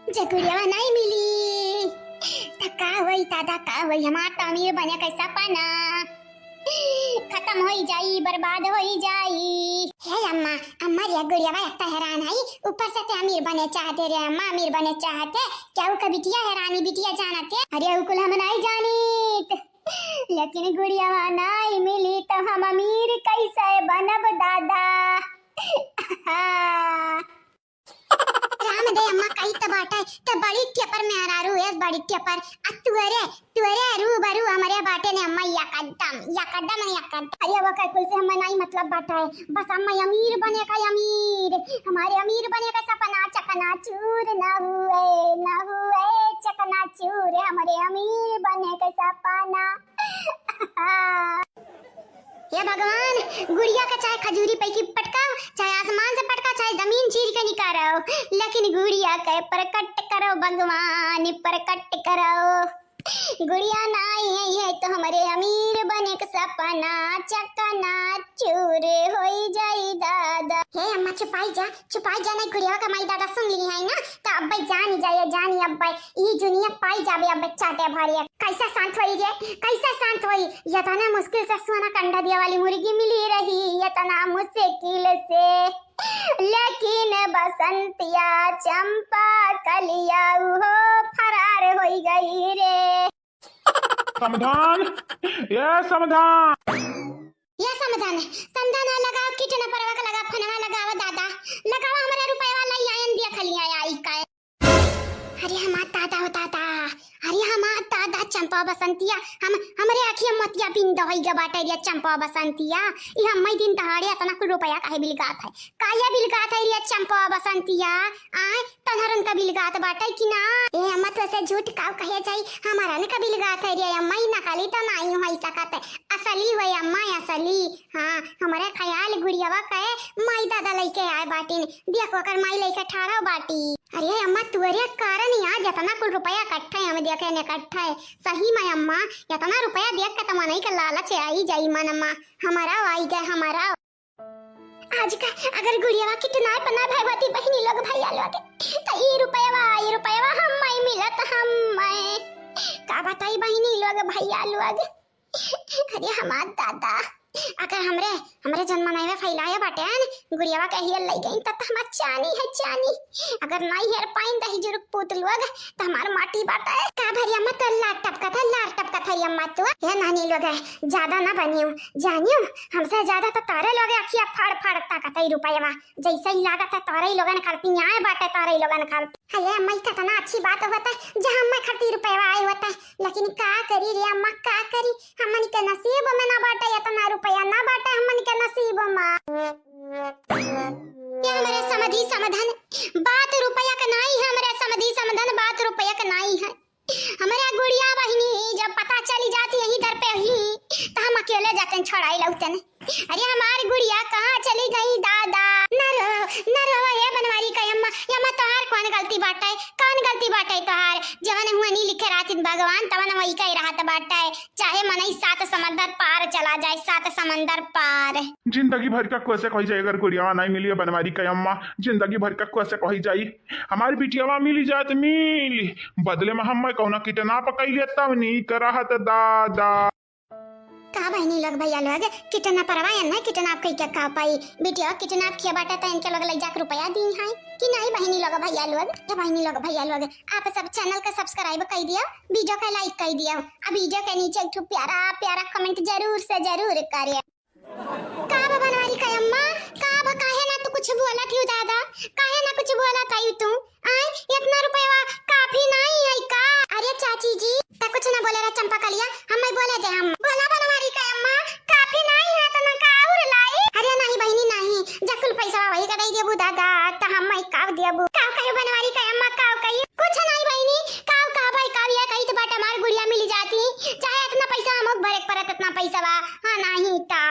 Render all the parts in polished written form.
जगुड़िया नहीं मिली। धक्का हुई दादा का हुई हमारा अमीर बने कैसा पाना खत्म हो जाई बर्बाद हो जाई। हे अम्मा अम्मा रे गुड़िया इतना हैरान है ऊपर से ते अमीर बने चाहते रे अम्मा अमीर बने चाहते क्या वो बिटिया हैरानी बिटिया जानते अरे उकुल हम नहीं जानी लेकिन गुड़िया नहीं मिली तो हम अमीर कैसे बनब दादा। राम दे अम्मा कई तबाटा त बड़ी टेपर में हरारू है बड़ी टेपर तुअरे तुअरे रू बरू हमारे बाटे ने अम्मा या कदम अरे वो का कुल से हम नहीं मतलब बाटा है बस अम्मा अमीर बने का अमीर हमारे अमीर बने का सपना चकना चूर ना हुए चकना चूर हमारे अमीर बने का सपना। हे भगवान गुड़िया का चाहे खजूरी पैकी पटकाओ चाहे आसमान से पटका चाहे जमीन चीर के निकालो लेकिन गुड़िया के प्रकट करो भगवान प्रकट करो। गुड़िया नहीं है तो हमारे अमीर बने का सपना चकना चूर हो जाई दादा। हे अम्मा छुपाई जा नहीं गुड़िया का माई दादा सुन ली है ना तो अब जानी अब ये दुनिया पाई जाबे अब चाटे भरिया कैसा शांत होई रे कैसा शांत होई ये तना मुश्किल से सोना कंडा दिया वाली मुर्गी मिली रही ये तना मुश्किल से लेकिन बसंतिया चंपा कलिया वो फरार हो गई रे। समाधान ये समाधान लगाओ किचन परवा का लगा फनवा लगाओ दादा लगाओ हमारे रुपए वाला आयन दिया खलिया आई का। अरे हमारा दादा अरे हमारा दादा चंपा बसंतिया हमारे आखिया मतिया बिंद होई ग बाटे रे चंपा बसंतिया ई हम्मई दिन दहाड़े इतना कुछ रुपया काहे बिलगात है काया बिलगात है रे चंपा बसंतिया आय तनहरन का बिलगात बाटे कि ना ए अम्मा तो से झूठ काव कहे जाई हमारा ने का बिलगात है रे अम्मई नकली तो नहीं होई सकत असली होय अम्मा असली। हां हमारे ख्याल गुड़ियावा कहे माई दादा लेके आए बाटी देखो कर माई लेके ठाड़ा बाटी। अरे अम्मा तुअरे कारण यार इतना कुल रुपया इकट्ठा है हमें देखे ने इकट्ठा है सही में अम्मा इतना रुपया देख के तो मन ही का लालच आई जाई मन अम्मा हमारा आई गए हमारा आज का अगर गुड़िया कितना पना भाईवती बहनी लोग भैया लोग तो ये रुपया हम माई मिलत हम मैं का बताई बहनी लोग भैया लोग। अरे हमार दादा अगर हमरे जन्म नहीं फैलाया बाटे गुड़ियावा के हियर लई गई तब हमार चानी है चानी अगर नहीं हेर पाइन दही जुरुक पूत लोग तो हमार माटी बाटा है का भरिया मत लार टपका था अम्मा तो ये नानी लोग है ज्यादा ना बनियो जानियो हमसे ज्यादा तो तारे लोग अखिया फाड़ ताकत है रुपया जैसे ही लागत है तारे ही लोगन करती आए बाटे तारे ही लोगन करती है अम्मा कितना अच्छी बात होता है जहां मैं खर्ती रुपया आए होता है लेकिन का करी रे अम्मा का करी हमन के नसीब में ना बाटे इतना रुपया ना बाटे हमन के नसीब में। ये हमारे समधि समाधान बात रुपया का नहीं है हमारे समधि समाधान बात रुपया का नहीं है हमारे गुड़िया बहनी जब पता चली जाती यही दर पे ही तो हम अकेले जाते हैं छड़ाई लौटन। अरे हमारी गुड़िया कहाँ चली गई दादा न रो ये बनवारी का यम्मा तोहार कौन गलती बाटे तोहार जवन हुआ नहीं लिखे रात भगवान तवन वही कह रहा बाटा है चाहे मनई सात समंदर पार चला जाए सात समंदर पार जिंदगी भर का कैसे कही जाए अगर गुड़िया नहीं मिली बनवारी का अम्मा जिंदगी भर का कैसे कही जाई हमारी बिटिया मिली जात मिली बदले में हम कौना कितना पकई तब नहीं कराहत दादा का बहनी लोग भैया लोग कितना परवाह है कितना आप कहीं क्या खा पाई बिटिया कितना आप किया बाटा था इनके लोग ले जाकर रुपया दी है कि नहीं बहनी लोग भैया लोग ये बहनी लोग भैया लोग आप सब चैनल का सब्सक्राइब कर दिया वीडियो का लाइक कर दिया अब वीडियो के नीचे एक प्यारा कमेंट जरूर से जरूर करिए। का बनवारी का अम्मा का काहे ना तू कुछ बोला थी दादा काहे ना कुछ बोला था तू आए इतना रुपया काफी नहीं है का। अरे चाची जी ता कुछ ना बोले रे चंपा कलिया हम बोले थे हम बोला बनवारी का अम्मा काफी नहीं है तो ना का और लाई। अरे नहीं बहनी नहीं जकुल पैसा वही का दे देबू दादा त हम का देबू का कहियो बनवारी का अम्मा का कहियो कुछ नहीं बहनी का भाई का ये कही तो बाटा मार गुड़िया मिल जाती चाहे इतना पैसा हम भरे परत इतना पैसा बा हां नहीं ता।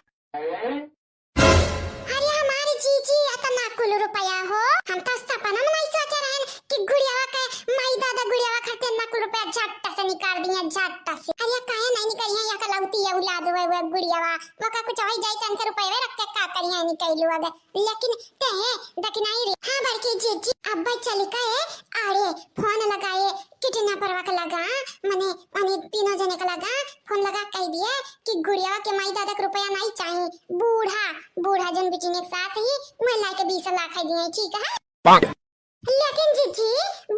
अरे हमारी जीजी इतना कुल रुपया हो हम तो सपना में नहीं सोच रहे कि गुड़िया के माई दादा गुड़िया खाते इतना कुल रुपया झट से निकाल दिए झट से। अरे काहे नहीं निकल है या कलौती है औलाद वो गुड़िया वो का कुछ होई जाए तन के रुपया रख के का करिए निकल लो अगर लेकिन ते दकिनाई रे हां बड़की जीजी अब चली का है अरे फोन लगाए कितना परवा का लगा मने मने तीनों जने का लगा फोन लगा कह दिए कि गुड़िया के माई दादा के रुपया नहीं चाहिए बूढ़ा बूढ़ा जन बिटिन एक साथ ही मैं लाके 20 लाख दिए ठीक है लेकिन जीजी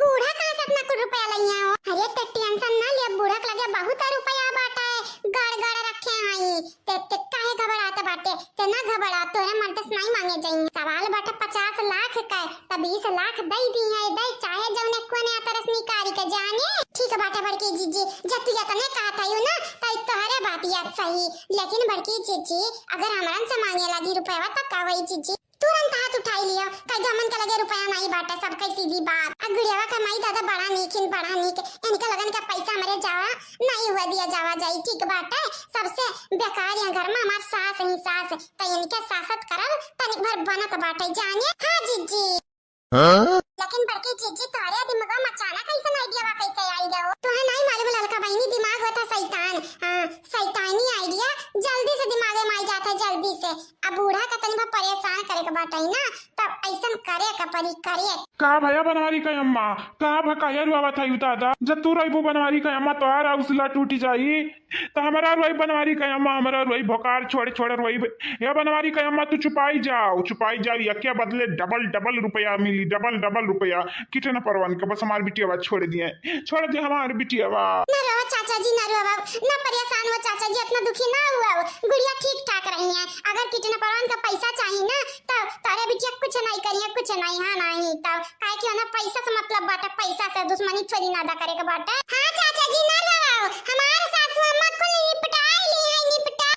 बूढ़ा कहां से अपना कुछ रुपया लइया हो अरे ते टेंशन ना ले बूढ़ा के लगे बहुत रुपया बाटा है गड़ गड़ रखे हैं ते काहे घबरात बाटे ते ना घबरा तोरे मन से नहीं मांगे जाई सवाल बाटा 50 लाख का त 20 लाख दई दी है दई चाहे जौने कोने तरस निकारी के जाने ठीक बाटा बड़की जीजी जब तू तने कहत आयो ना त तोहरे बात याद सही लेकिन बड़की जीजी अगर हमरन से मांगे लगी रुपया त का वही जीजी तुरंत हाथ उठाई लियो कई गमन के लगे रुपया नहीं बाटा सब कई सीधी बात गुड़ियावा कमाई दादा बड़ा नीकिन बड़ा नीक इनके लगन का पैसा मरे जावा नहीं हुआ दिया जावा जाई ठीक बात है सबसे बेकार यहाँ घर में हमार सास ही सास त इनके सासत करब तनिक भर बनत बाटे जानिए हां जीजी लेकिन बड़की जीजी तोरे दिमाग में अचानक कैसे आइडिया वा कैसे आई गयो तोहे नहीं मालूम ललका बहनी दिमाग होता शैतान हां शैतानी आइडिया जल्दी से दिमाग में आई जाता जल्दी से अब बूढ़ा का तनी परेशान करे के बाटे ना तब ऐसन करे का परी करे का भैया बनवारी का अम्मा का भकाया रुआवा था दादा जब तू रही बनवारी का अम्मा तोहार हौसला टूट जाई तो हमारा रोई बनवारी का अम्मा हमारा रोई भोकार छोड़े छोड़े रोई या बनवारी का अम्मा तू छुपाई जाओ यके बदले डबल डबल रुपया मिली डबल डबल रुपया कितना परवान के बस हमारी बिटिया छोड़ दिए हमारी बिटिया ना रो चाचा जी ना रो ना परेशान हो चाचा जी इतना दुखी ना हुआ गुड़िया ठीक ठाक रही है अगर कितने परवान का पैसा चाहिए ना तो तारे बिटिया कुछ नहीं करिए कुछ नहीं हां नहीं तो काहे कि ना पैसा से मतलब बाटा पैसा से दुश्मनी थोड़ी ना दा करे का बाटा हां चाचा जी ना रो हमारे सासू अम्मा को निपटाई ली है निपटा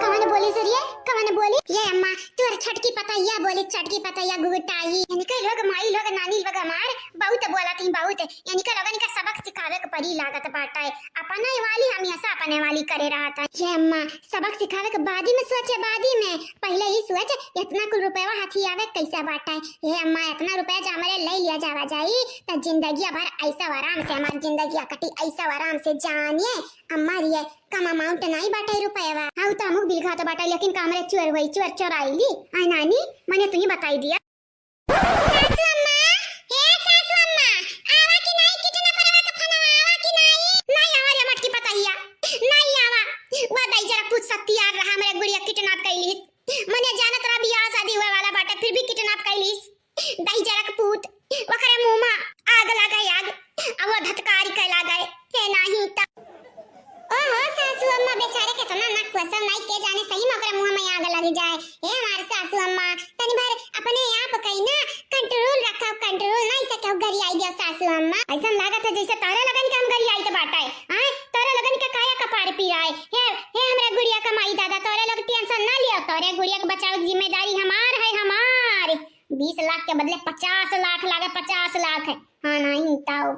कौन बोली सरिया कौन बोली ये अम्मा तोर छटकी पतैया बोली छटकी पतैया गुगटाई यानी के लोग माई लोग नानी लोग हमार बहुत बोला थी बहुत यानी के लोगन का सबक सिखावे के परी लागत बाटा है अपने वाली हम ऐसा अपने वाली करे रहा था ये अम्मा सबक सिखावे के बादी में सोचे बादी में पहले ही सोच इतना कुल रुपया हाथी आवे कैसा बाटा है ये अम्मा इतना रुपया जा हमारे ले लिया जावा जाई त जिंदगी भर ऐसा आराम से हमारी जिंदगी कटी ऐसा आराम से जानिए अम्मा ये कम अमाउंट नहीं बाटा रुपया हाउ तो अमुक बिल खाता बाटा लेकिन कामरे चोर हुई चोर चोराईली आई नानी मैंने तुम्हें बताई दिया सासू अम्मा हे सासू अम्मा आवा कि नहीं कितना परवा का फना आवा कि नहीं आवा रे मटकी पतैया नहीं आवा वो दाई जरा पूछ सकती यार रहा मेरे गुड़िया किडनैप कैली मने जानत रहा बियाह शादी हुआ वाला बाटा फिर भी किडनैप कैली दाई जरा का पूत वकरे मुंह में आग लगा आग अब वो धतकारी कैला गए के नहीं ता ओहो सासू अम्मा बेचारे के तना ना क्वेश्चन नहीं के जाने सही में ओकरे मुंह में आग लग जाए ए हमारे सासू अम्मा तनी बार अपने आप कहीं ना कंट्रोल रखो कंट्रोल नहीं से क्यों गरी आई गया सासू अम्मा ऐसा लागत है जैसे तारा लगन के हम गरी आई तो बाटा है हां तारा लगन के काया कपार पी रहा है हे हमरा गुड़िया का माई दादा तोरे लोग टेंशन ना लियो तोरे गुड़िया के बचाव की जिम्मेदारी हमार है हमार 20 लाख के बदले 50 लाख लागे 50 लाख है हां नहीं ताओ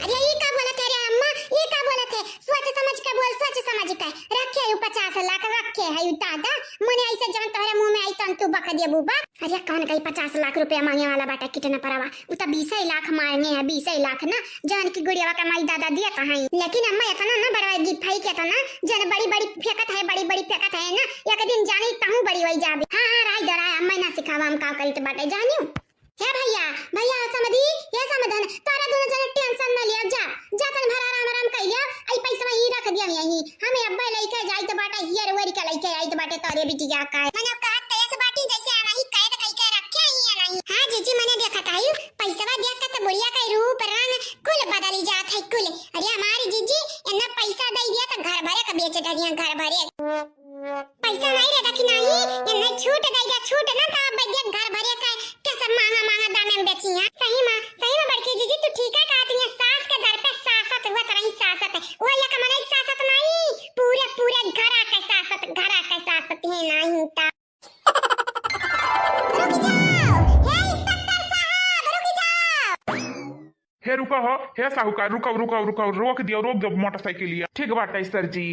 अरे ये क्या बोला तेरे अम्मा ये क्या बोला थे सोच समझ के बोल सोच समझ के रखे यू 50 लाख रखे है यू दादा मने ऐसे जन तोरे मुंह में आई तन तू बक दिया बुबा अरे कौन कहीं 50 लाख रुपया मांगने वाला बाटा कितना परवा उ तो 20 लाख मांगे है 20 लाख ना जन की गुड़िया का माई दादा दिया कहां लेकिन अम्मा इतना ना बड़ा गिफ्ट है के तना जन बड़ी बड़ी फेंकत है बड़ी बड़ी फेंकत है ना एक दिन जानी ताहू बड़ी वही जाबे हां राई दरा अम्मा ना सिखावा हम का करी तो बाटा जानियो हे भैया भैया समझी ये समाधान तारा दोनों जने टेंशन ना लिया जा तन भर आराम आराम कइया आई पैसा ही रख दिया यही हमें अब्बा लेके जाई तो बाटा हियर वरी का लेके आई तो बाटे तारे बिटिया का मने का तेज बाटी जैसे आ रही कैद कई के रखे ही है नहीं हां जीजी मैंने देखा था पैसा देख के तो बुढ़िया का रूप रंग कुल बदल जात है कुल अरे हमारी जीजी इतना पैसा दे दिया तो घर भरे का बेच डरिया घर भरे पैसा नहीं रहता कि नहीं इन्हें छूट दे दिया छूट ना का बदिया घर भरे का कैसे महंगा दाम में बेची है सही में बड़की जीजी तू ठीक है कहती है सास के घर पे सासत हुआ तरह सासत है वो ये कमाने सासत नहीं पूरे घर आके सासत है नहीं ता रुक जाओ हे इंस्पेक्टर साहब रुक जाओ हे रुको हो हे साहूकार रुको रोक दो मोटरसाइकिल ठीक बात है सर जी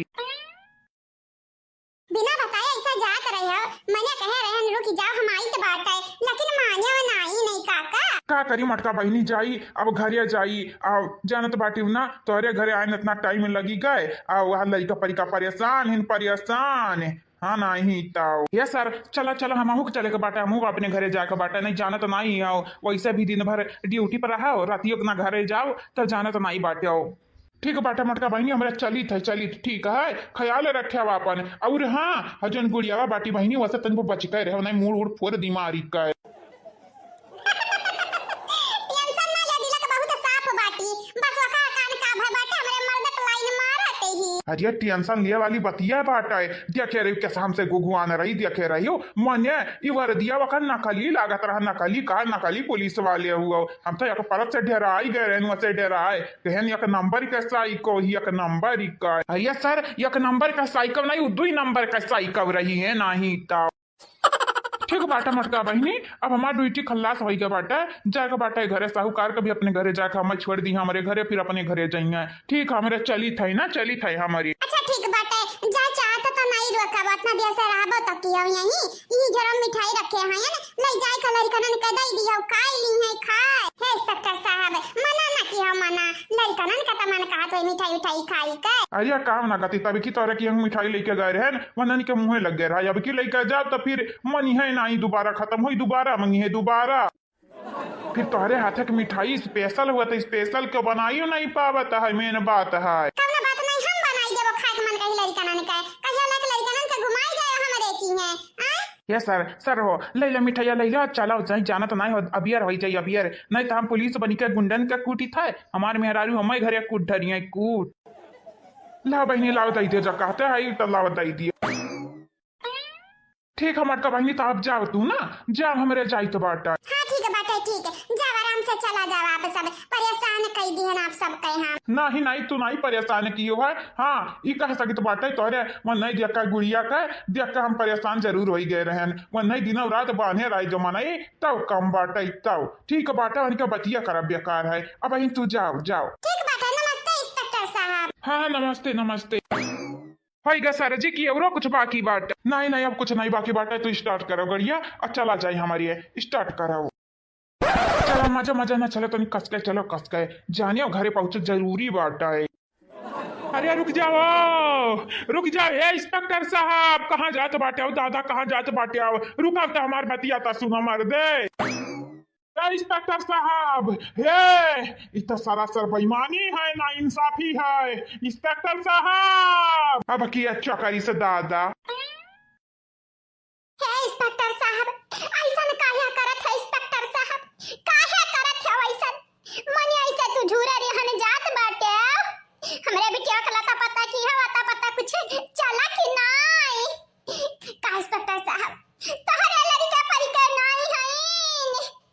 बिना बताए ऐसा जा कर रहे हो मैंने कह रहे हैं रुक जाओ हम आई तो बात है लेकिन माने वो नहीं काका का करी मटका बहनी जाई अब घरे जाई अब जानत बाटी ना तोरे घरे आए इतना टाइम लगी गए आ वहां लड़का परिका परेशान हाँ नहीं ताऊ ये सर चला चलो हमहू के चले के बाटे हमहू अपने घरे जाए के बाटे नहीं जाना तो नहीं आओ वैसे भी दिन भर ड्यूटी पर रहो रातियों के ना घरे जाओ तो जाना तो नहीं बाटे आओ ठीक है बाटा मटका बहनी हमारा चली ठीक है ख्याल रखे अपन और हाँ हजन गुड़ियावा बाटी बहनी वैसे तनको बच के रहे नहीं मूड उड़ फोड़ बीमारी का टेंशन ना ले दिला के बहुत साफ बाटी बस वका कान का भय बाटे हमरे मर्द के लाइन मारते ही अरे टेंशन लिए वाली बतिया बाटा है देखे रही कैसे हमसे गुगुआन रही देखे रही हो मने इवर दिया वका नकली लागत रहा नकली का नकली पुलिस वाले हुआ हम तो एक परत से डराई गए रहन वैसे डराए कहन एक नंबर का साइको ही एक नंबर का अरे सर एक नंबर का साइको नहीं दो ही नंबर का साइको रही है नहीं तो ठीक बाटा मटका बहनी अब हमारा ड्यूटी खल्लास हो गया बाटा जाएगा बाटा घरे साहूकार कभी अपने घरे जाकर हमें छोड़ दी हमारे घरे फिर अपने घरे जाएंगे ठीक हमारे चली थी ना चली थी हमारी अच्छा ठीक बाटे जा चाहत तो नहीं रोका बात ना दिया से रहबो तो कियो यही जरा मिठाई रखे हैं ना ले जाए कलर कनन के दई दियो खाई ली है खाए हे इंस्पेक्टर साहब मना ना किया मना लड़कनन का तमन कहा तो मिठाई उठाई खाई के अरे काम ना गति तभी की तरह की हम मिठाई लेके गए रहे वनन के मुंह लग गए अब की लेके जाओ तो फिर मनी है नहीं दोबारा खत्म हुई दोबारा मंगी है दोबारा फिर तुम्हारे हाथ की मिठाई स्पेशल हुआ तो स्पेशल क्यों बनाई नहीं पावत है मेन बात है कौनो बात नहीं हम बनाई देबो खाए के मन कही लड़कनन के कहिया ना के लड़कनन से घुमाई जाए हमरे की है ये सर हो लैला मिठाइया लैला चलो जाई जाना तो नहीं हो अबियर हो जाई अबियर नहीं तो हम पुलिस बनी के गुंडन का कूटी था हमारे मेहरारू हमारे घरे कूट धरिया कूट ला बहनी लाओ दई दे जो कहते है तो लाओ दई दिए ठीक है मटका बहनी तो आप जाओ तू ना जा हमरे जाई तो बाटा हां ठीक है बाटे ठीक है जा आराम से चला जाओ आप सब परेशान कई दिहन आप सब कहे हम नहीं तू नहीं परेशान कियो है हाँ ई कह सकी तो बाटा तोरे मन नहीं देखा गुड़िया का देख के हम परेशान जरूर हो गए रहन मन नहीं दिनों रात बांधे राय जो मनाई तब कम बाटा तब ठीक है बाटा उनका बतिया कर बेकार है अब अहीं तू जाओ ठीक बाटे नमस्ते इंस्पेक्टर साहब हाँ नमस्ते होगा सर जी की और कुछ बाकी बाट नहीं अब कुछ नहीं बाकी बाट है तो स्टार्ट करो गड़िया और चला जाए हमारी स्टार्ट करो चलो मजा ना चलो तो नहीं कस के जानिए घरे पहुंचे जरूरी बात है अरे रुक जाओ ए इंस्पेक्टर साहब कहाँ जाते बाटे आओ दादा कहाँ जाते बाटे आओ रुका तो हमारे बतिया था सुना मर दे इंस्पेक्टर साहब हे इतना सरासर बेईमानी है ना इंसाफी है इंस्पेक्टर साहब अब की अच्छा करी से दादा हे इंस्पेक्टर साहब ऐसा काहे करत है इंस्पेक्टर साहब काहे करत है ऐसा मने ऐसा तू झूरा रे हन जात बाटे हमरे बिटिया का लता पता की है वाता पता कुछ चला कि नहीं का इंस्पेक्टर साहब तोहरे लड़का परिकर नहीं है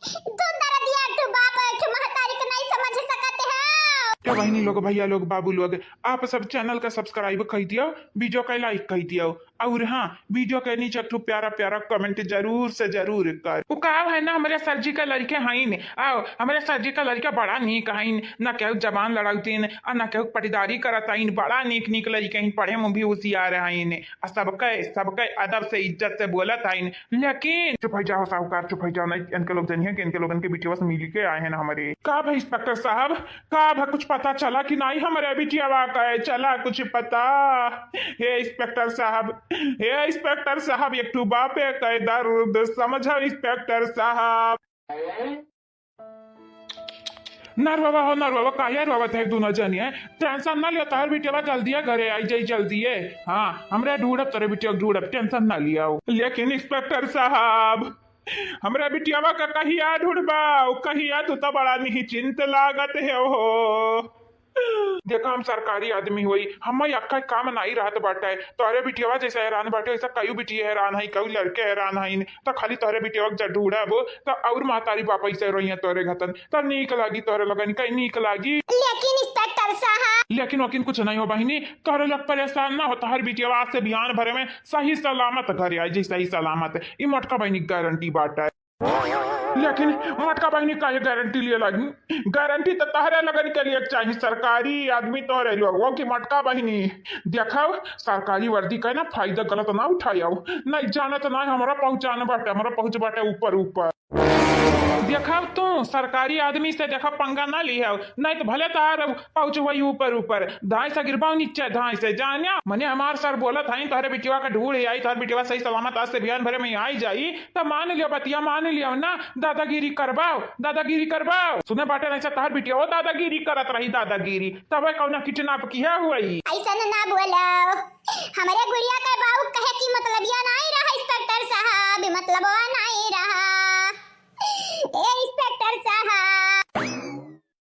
तू दरदिया तू बाप तू महतारी के नहीं समझ सकते है क्या बहनी लोग भैया लोग बाबू लोग आप सब चैनल का सब्सक्राइब कर दियो वीडियो का लाइक कर दियो और हाँ वीडियो के नीचे एक प्यारा कमेंट जरूर से जरूर कर वो कहा है ना हमारे सर जी का लड़के हैं आओ हमारे सर जी का लड़का बड़ा नीक है न केहू जबान लड़ातीन और न केहू पटीदारी करता बड़ा नीक लड़के हैं पढ़े में भी होशियार हैं सबके अदब से इज्जत से बोलत है लेकिन चुप हो जाओ साहूकार चुप हो जाओ नहीं इनके लोग जानिए कि इनके लोगन के बिटिया से मिल के आए हैं ना हमारे का भाई इंस्पेक्टर साहब का कुछ पता चला कि नहीं हमारे बिटिया का चला कुछ पता हे इंस्पेक्टर साहब एक तो बापे का दर्द समझो इंस्पेक्टर साहब नरवा का यार बाबा थे दोनों जनिए टेंशन ना लियो तार बिटिया जल्दी है घरे आई जाई जल्दी है हाँ हमरे ढूंढब तेरे बिटिया ढूंढब टेंशन ना लिया लेकिन इंस्पेक्टर साहब हमरा बिटिया का कहिया ढूंढबा कहिया तो बड़ा नहीं चिंत लागत है हो देखो हम सरकारी आदमी हुई हम अक्का काम नहीं रहत बाटे तोरे बिटिया जैसे हैरान बाटे वैसा कई बिटिया हैरान है कई लड़के हैरान है तो खाली तोरे बिटिया जब ढूंढब तो और मातारी बापा से रही तोरे घतन तो नीक लागी तोरे लगन कहीं नीक लागी लेकिन इंस्पेक्टर साहब लेकिन वकील कुछ नहीं हो बहनी तोरे लोग परेशान ना होता हर बिटिया आज से बिहान भरे में सही सलामत घर आई जी सही सलामत ये मोटका बहनी गारंटी बाटा है लेकिन मटका बहनी का गारंटी लिए लगी गारंटी तो तहरे लगन के लिए चाहिए सरकारी आदमी तोहरे लोग वो कि मटका बहनी देखो सरकारी वर्दी का ना फायदा गलत ना उठाओ नहीं जाना तो ना हमारा पहुंचाना बाटे हमारा पहुंच बाटे ऊपर देखा तू सरकारी आदमी से देखा पंगा ना लिया नहीं तो भले तार पहुंच वही ऊपर ऊपर धाई से गिरबाओ नीचे धाई से जानिया मने हमार सर बोला था तारे बिटिया का ढूंढ आई तार बिटिया सही सलामत आज से बिहान भरे में आई जाई तब मान लियो बतिया मान लियो ना दादागिरी करवाओ सुने बाटे नहीं से तार बिटिया वो दादागिरी करत रही दादागिरी तब कौन किडनैप किया हुई ऐसा ना बोलो हमारे गुड़िया का बाबू कहे कि मतलब या नहीं रहा इंस्पेक्टर साहब मतलब नहीं रहा ए इंस्पेक्टर साहब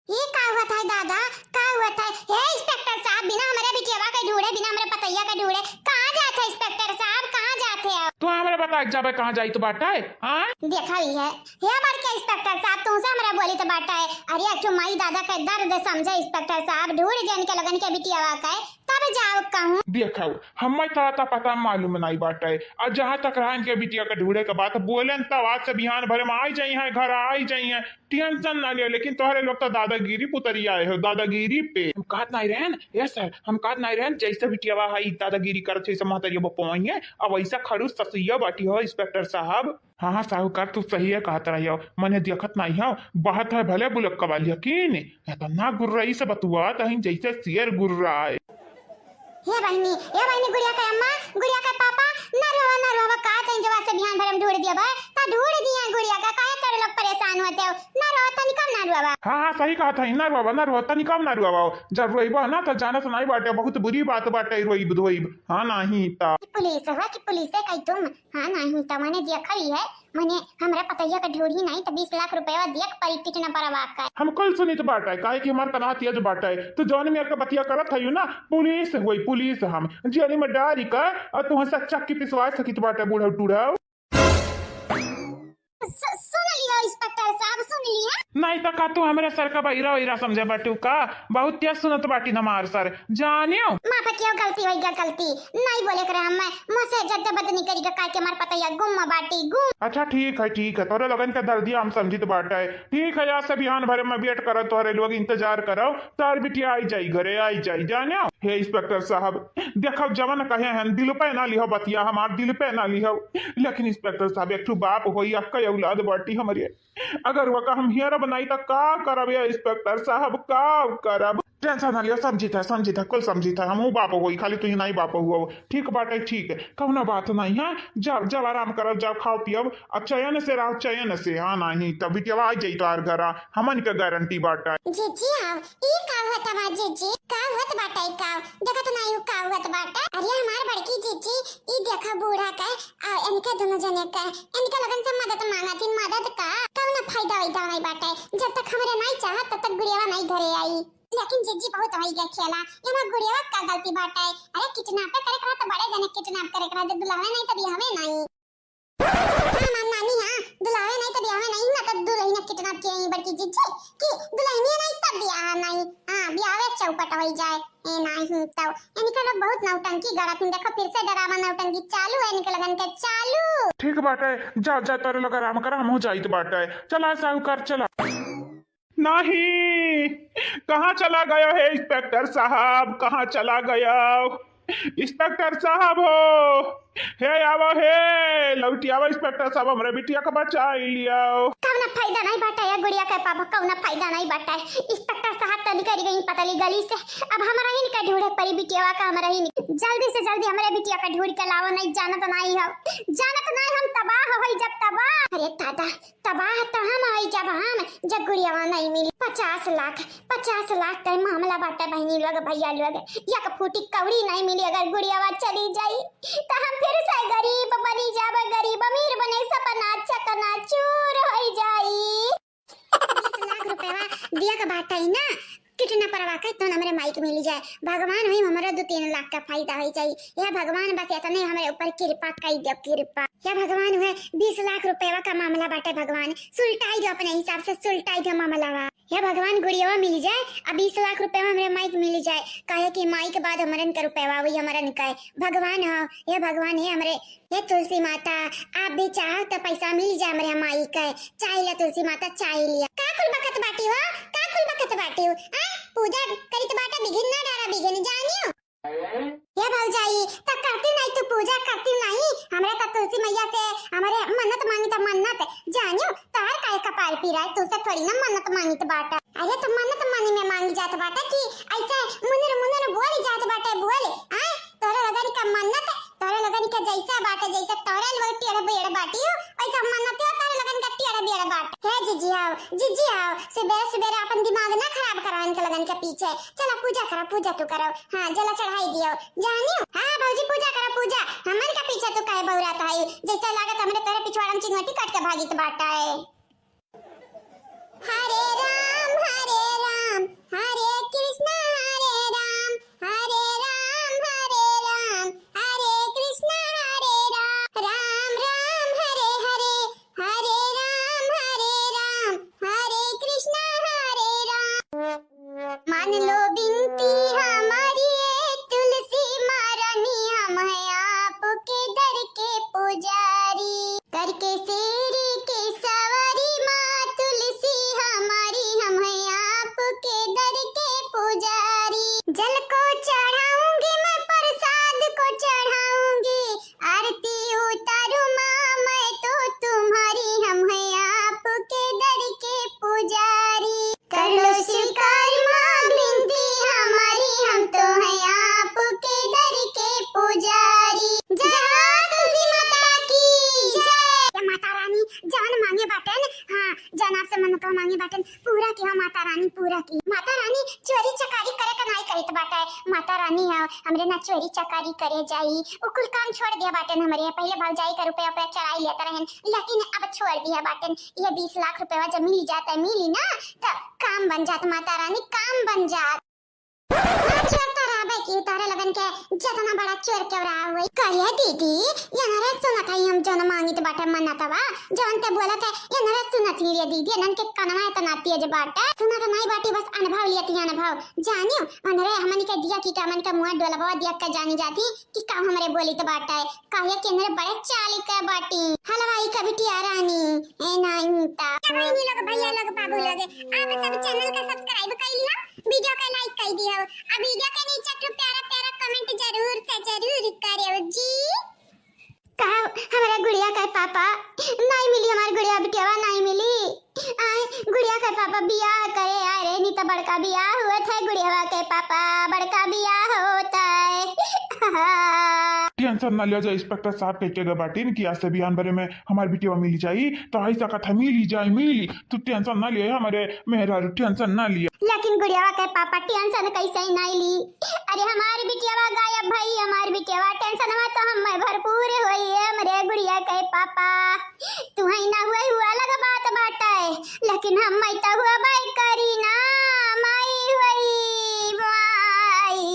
ये का हुआ था दादा का हुआ था हे इंस्पेक्टर साहब बिना हमारे बिटिया का ढूंढे बिना हमारे पतैया का ढूंढे कहां जाते इंस्पेक्टर साहब कहां जाते हो तो हमारे बता जाबे कहां जाई तो बाटा है हां देखा ही है हे हमारे के इंस्पेक्टर साहब तुमसे हमरा बोली तो बाटा है अरे अच्छो माई दादा का दर्द समझे इंस्पेक्टर साहब ढूंढ जन के लगन के बिटिया का है तब जाओ कहूं देखो हमें थोड़ा पता मालूम नहीं बाटे और जहाँ तक रहा इनके बिटिया के ढूंढे के बात बोले तब आज से बिहान भरे में आई जाई है घर आई जाई है टेंशन ना लियो लेकिन तोहरे लोग तो दादागिरी पुतरी आए हो दादागिरी पे हम कहत नहीं रहन यस सर हम कहत नहीं रहन जैसे बिटिया है दादागिरी करत है महतरिया बपोई है अब वैसा खरूस ससुइया बाटी हो इंस्पेक्टर साहब हाँ साहूकार तू सही है कहत रही हो मैंने देखत नहीं हो बात है भले बुलक कबाल यकीन ना गुर्राई से बतुआ तहीं जैसे शेर गुर्रा है हे बहनी गुड़िया का अम्मा गुड़िया का पापा ना रोवा का तन जवा से ध्यान भरम ढूंढ दिया बा ता ढूंढ दिया गुड़िया का काहे कर लोग परेशान होते हो ना रोवा तनी कम ना रोवा हाँ सही कहा था ना रोवा तनी कम ना रोवा जब रोइबा ना तो जाना तो नहीं बाटे बहुत बुरी बात बाटे रोइब हाँ नहीं ता पुलिस है कई तुम हाँ नहीं ता मैंने देखा ही है मैंने हमरा पतैया का ढूंढ ही नहीं तो 20 लाख रुपया देख परी कितना परवा का हम कल सुनी तो बाटा है काहे कि हमार कनातिया जो बाटा है तो जौन मेरे का बतिया करत है ना पुलिस हुई पुलिस हम जेली में डारी का और तू सच्चा की पिसवा सकित बाटा बूढ़ा टूढ़ा सुन लिया इंस्पेक्टर साहब सुन लिया नहीं तो का तू हमारे सर का बहिरा समझे बाटू का बहुत तेज सुनत बाटी हमार सर जानियो मां क्यों गलती होई गलती नहीं बोले करे हम मुझसे जद्द बदनी करी का काहे के मार पतैया गुम बाटी गुम अच्छा ठीक है तोरे लगन का दर्दिया हम समझी तो बाटा है ठीक है आज से बिहान भरे में वेट करो तोरे लोग इंतजार करो तार बिटिया आई जाई घरे आई जाई जानियो हे इंस्पेक्टर साहब देखो जवन कहे हैं दिल पे ना लिहो बतिया हमार दिल पे ना लिहो लेकिन इंस्पेक्टर साहब एक बाप होई आपका औलाद बाटी हमारे अगर वो हम हियर बनाई तो का करब या इंस्पेक्टर साहब का करब टेंशन ना लियो समझी था कुल समझी था हम बाप होई खाली तू नहीं बाप हुआ ठीक बाटे ठीक है कौना बात नहीं है जब आराम करो जब खाओ पियब चयन से रहो चयन से हाँ नहीं तब बिटिया आ जाई तार घर हमन के गारंटी बाटा जीजी हां ई का होत बा जीजी का होत बाटा ई का देखा तो नहीं का होत बाटा अरे हमार बड़की जीजी ई देखा बूढ़ा का इनके दोनों जने का इनके लगन से मदद मांगतिन मदद का कौन फायदा होई नहीं बाटा जब तक हमरे नहीं चाहत तब तक गुड़िया नहीं घरे आई लेकिन जीजी बहुत होई गया खेला एमा गुड़िया का गलती बाटा है अरे किडनैप करे करा तो बड़े जने किडनैप करे करा दे दुलावे नहीं तभी हमें नहीं हां नानी हां दुलावे नहीं तभी हमें नहीं ना तो दुल्हन ने किडनैप किए ही बड़की जीजी कि दुल्हन नहीं तब ब्याह नहीं हां ब्याह चौपट होई जाए ए नहीं तो इनके लोग बहुत नौटंकी गलत देखो फिर से डरावा नौटंकी चालू है इनके लगन के चालू ठीक बाटे जा तोरे लोग आराम कर हम हो जाई तो बाटे चला साहूकार चला नहीं कहाँ चला गया है इंस्पेक्टर साहब कहाँ चला गया इंस्पेक्टर साहब हो हे आवो हे लौटी आवो इंस्पेक्टर साहब हमरे बिटिया का बचा लिया कौना फायदा नहीं बाटा है गुड़िया का पापा कौना फायदा नहीं बाटा है इंस्पेक्टर साहब तो निकल गई पतली गली से अब हमारा ही का ढूंढे परी बिटिया का हमारा ही जल्दी से जल्दी हमारे बिटिया का ढूंढ के लाओ नहीं जाना तो नहीं हम तबाह होई जब तबाह अरे दादा तबाह तो हम होई जब गुड़िया नहीं मिली 50 लाख का मामला बाटा बहनी लोग भैया लोग या का फूटी कौड़ी नहीं मिली अगर गुड़िया चली जाई तो हम फिर से गरीब बनी जाबे गरीब अमीर बने सपना चकना चूर हो जाई 20 लाख रुपया दिया का बाटा ही ना कितना परवा का तो हमारे माइक मिल जाए भगवान हुई हमारा 2-3 लाख का फायदा हो जाए या भगवान बस इतने हमारे ऊपर कृपा कर दो कृपा या भगवान हुए 20 लाख रुपया का मामला बाटे भगवान सुलटाई दो अपने हिसाब से सुलटाई दो मामला या भगवान गुड़िया मिल जाए अब 20 लाख रुपया हमारे माइक मिल जाए कहे कि माई के बाद हमारे का रुपया वही हमारा निकाय भगवान हो ये भगवान है हमारे ये तुलसी माता आप भी चाहो तो पैसा मिल जाए हमारे माई का चाहिए तुलसी माता चाहिए लिया का कुल बकत बाटी हो पूजा करी तो बाटा बिगिन ना डारा बिगिन जानियो ये भौजाई तब करती नहीं तू पूजा करती नहीं हमरे का तुलसी मैया से हमारे मन्नत मांगी तो मन्नत जानियो तार काय कपाल पी रहा है तो उसे थोड़ी ना मन्नत मांगी तो बाटा। अरे तो मन्नत मानी में मांगी जात बाटा कि ऐसे मुनर मुनर बोली जात बाटा बोले हां तोरे लगन का मन्नत तोरे लगन का जैसा बाटा जैसा तोरे लोग टेढ़े बेड़ बाटी हो ऐसा मन्नत हो तोरे लगन का टेढ़े बेड़ बाट। हे जीजी आओ सुबह सुबह अपन दिमाग ना खराब करो इनके लगन के पीछे। चलो पूजा तू करो हां जला चढ़ाई दियो जानियो। हां भौजी पूजा करो पूजा हमन का पीछे तो काहे बौरात है जैसा लागत हमरे तेरे पिछवाड़ा में चिंगटी काट के भागी तो बाटा है। हरे राम हरे कृष्णा हरे राम हरे कृष्णा हरे राम राम राम हरे हरे राम हरे कृष्णा हरे राम। मान लो बिनती हमारी तुलसी महारानी हम हैं आपके दर के पुजारी करके सेरी के सवारी माँ तुलसी हमारी हम हैं आपके दर के पुजारी। जल को चढ़ाऊंगी मैं प्रसाद को चढ़ाऊंगी आरती उतारू माँ मैं तो तुम्हारी हम हैं आपके दर के पुजारी। कर लो स्वीकार माँ बिनती हमारी हम तो हैं आपके दर के पुजारी। जय तुलसी माता की जय। माता रानी जान मांगे बाटन हाँ जान आपसे मन्नत मांगे बाटन पूरा किया माता रानी पूरा की। माता रानी चोरी चकारी करे का नहीं करे तो बाटा है माता रानी हमरे ना चोरी चकारी करे जाई वो कुल काम छोड़ दिया बाटन हमरे पहले भाग जाई का रुपया पे चढ़ाई लेता रहन लेकिन अब छोड़ दिया बाटन ये 20 लाख रुपया जब मिल जाता है मिली ना तो काम बन जात माता रानी काम बन जात। चोरता रहा भाई की तारे लगन के जितना बड़ा चोर क्यों रहा हुआ करिए दीदी ये नरे सुनत है हम जन मांगी तो बाटा मन्ना तवा जवन ते बोलत है ये नरे सुनत लिया दीदी नन के कनमा है तनाती है जे बाटा सुनत नहीं बाटी बस अनुभव लिया अनुभव जानियो अनरे हमन के दिया की कामन का मुंह डोलबा दिया का जानी जाती कि काम हमरे बोली तो बाटा है काहे के नरे बड़े चाली का बाटी हलवाई का बिटिया रानी ए नहीं ता नहीं लोग भैया लोग बाबू लोग आप सब चैनल का सब्सक्राइब कर लिया वीडियो का लाइक कर दिया अब वीडियो के नीचे तो प्यारा प्यारा कमेंट जरूर से जरूर करियो जी। का हमारा गुड़िया का पापा नहीं मिली हमारी गुड़िया बिटिया नहीं मिली आए गुड़िया का पापा बियाह करे आए रे नहीं तो बड़का बियाह हुआ था गुड़िया के पापा बड़का बियाह होता है। टेंशन ना लिया जाए इंस्पेक्टर साहब कह बाटीन कि आज से बिहान भरे में हमारी बिटिया मिली जाई तो ऐसा कथा मिली जाए मिली तू टेंशन ना लिए हमारे मेहरा टेंशन ना लिया। लेकिन गुड़िया के पापा टेंशन कैसे ही नहीं ली अरे हमारी बिटिया गायब भाई हमारी बिटिया टेंशन में तो हम भरपूर हुई है हमारे गुड़िया के पापा तू ही ना हुआ अलग बात बाटा है लेकिन हम मैता हुआ भाई करी ना माई हुई माई।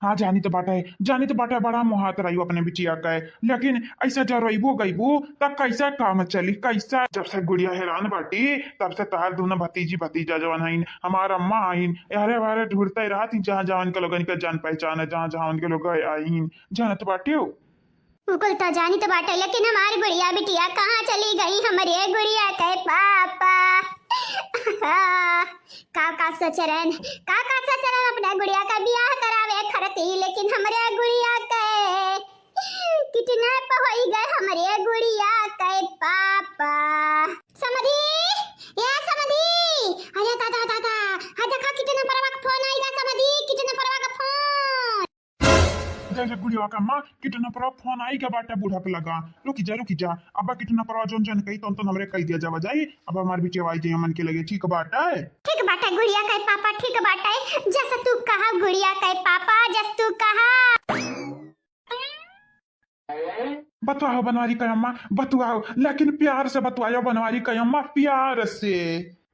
हाँ जानी तो बाटा बड़ा मुहात रही अपने बिटिया का है लेकिन ऐसा जब रहीबो गईबो तब कैसा काम चली कैसा जब से गुड़िया हैरान बाटी तब से तार दोनों भतीजी भतीजा जवान हईन हमारा अम्मा आईन अरे बारे ढूंढते ही रहा जहाँ जहाँ उनके लोगन के जान पहचान है जहाँ जहाँ उनके लोग आईन जानत बाटी हो उकुल तो जानी तो बाटे लेकिन हमारी गुड़िया बिटिया कहाँ चली गई हमारे गुड़िया के पापा का सोच रहे अपने गुड़िया का बियाह करावे खरती लेकिन हमारे गुड़िया के कितने होई गए हमारे गुड़िया के पापा। समधी या समधी अरे दादा हाँ देखा कितने परवा का फोन आएगा समधी कितने परवा का फोन जैसे गुड़िया का माँ कितना पर फोन आई क्या बाटा बूढ़ा पे लगा रुकी जा अब कितना पर जोन जन कही तो हमरे कही दिया जावा जाई अब हमारी बिटिया आई जाए मन के लगे ठीक बाटा है गुड़िया का पापा ठीक बाटा है जैसा तू कहा गुड़िया का पापा जैसा तू कहा बतवाओ बनवारी का अम्मा बतवाओ लेकिन प्यार से बतवाओ बनवारी का अम्मा प्यार से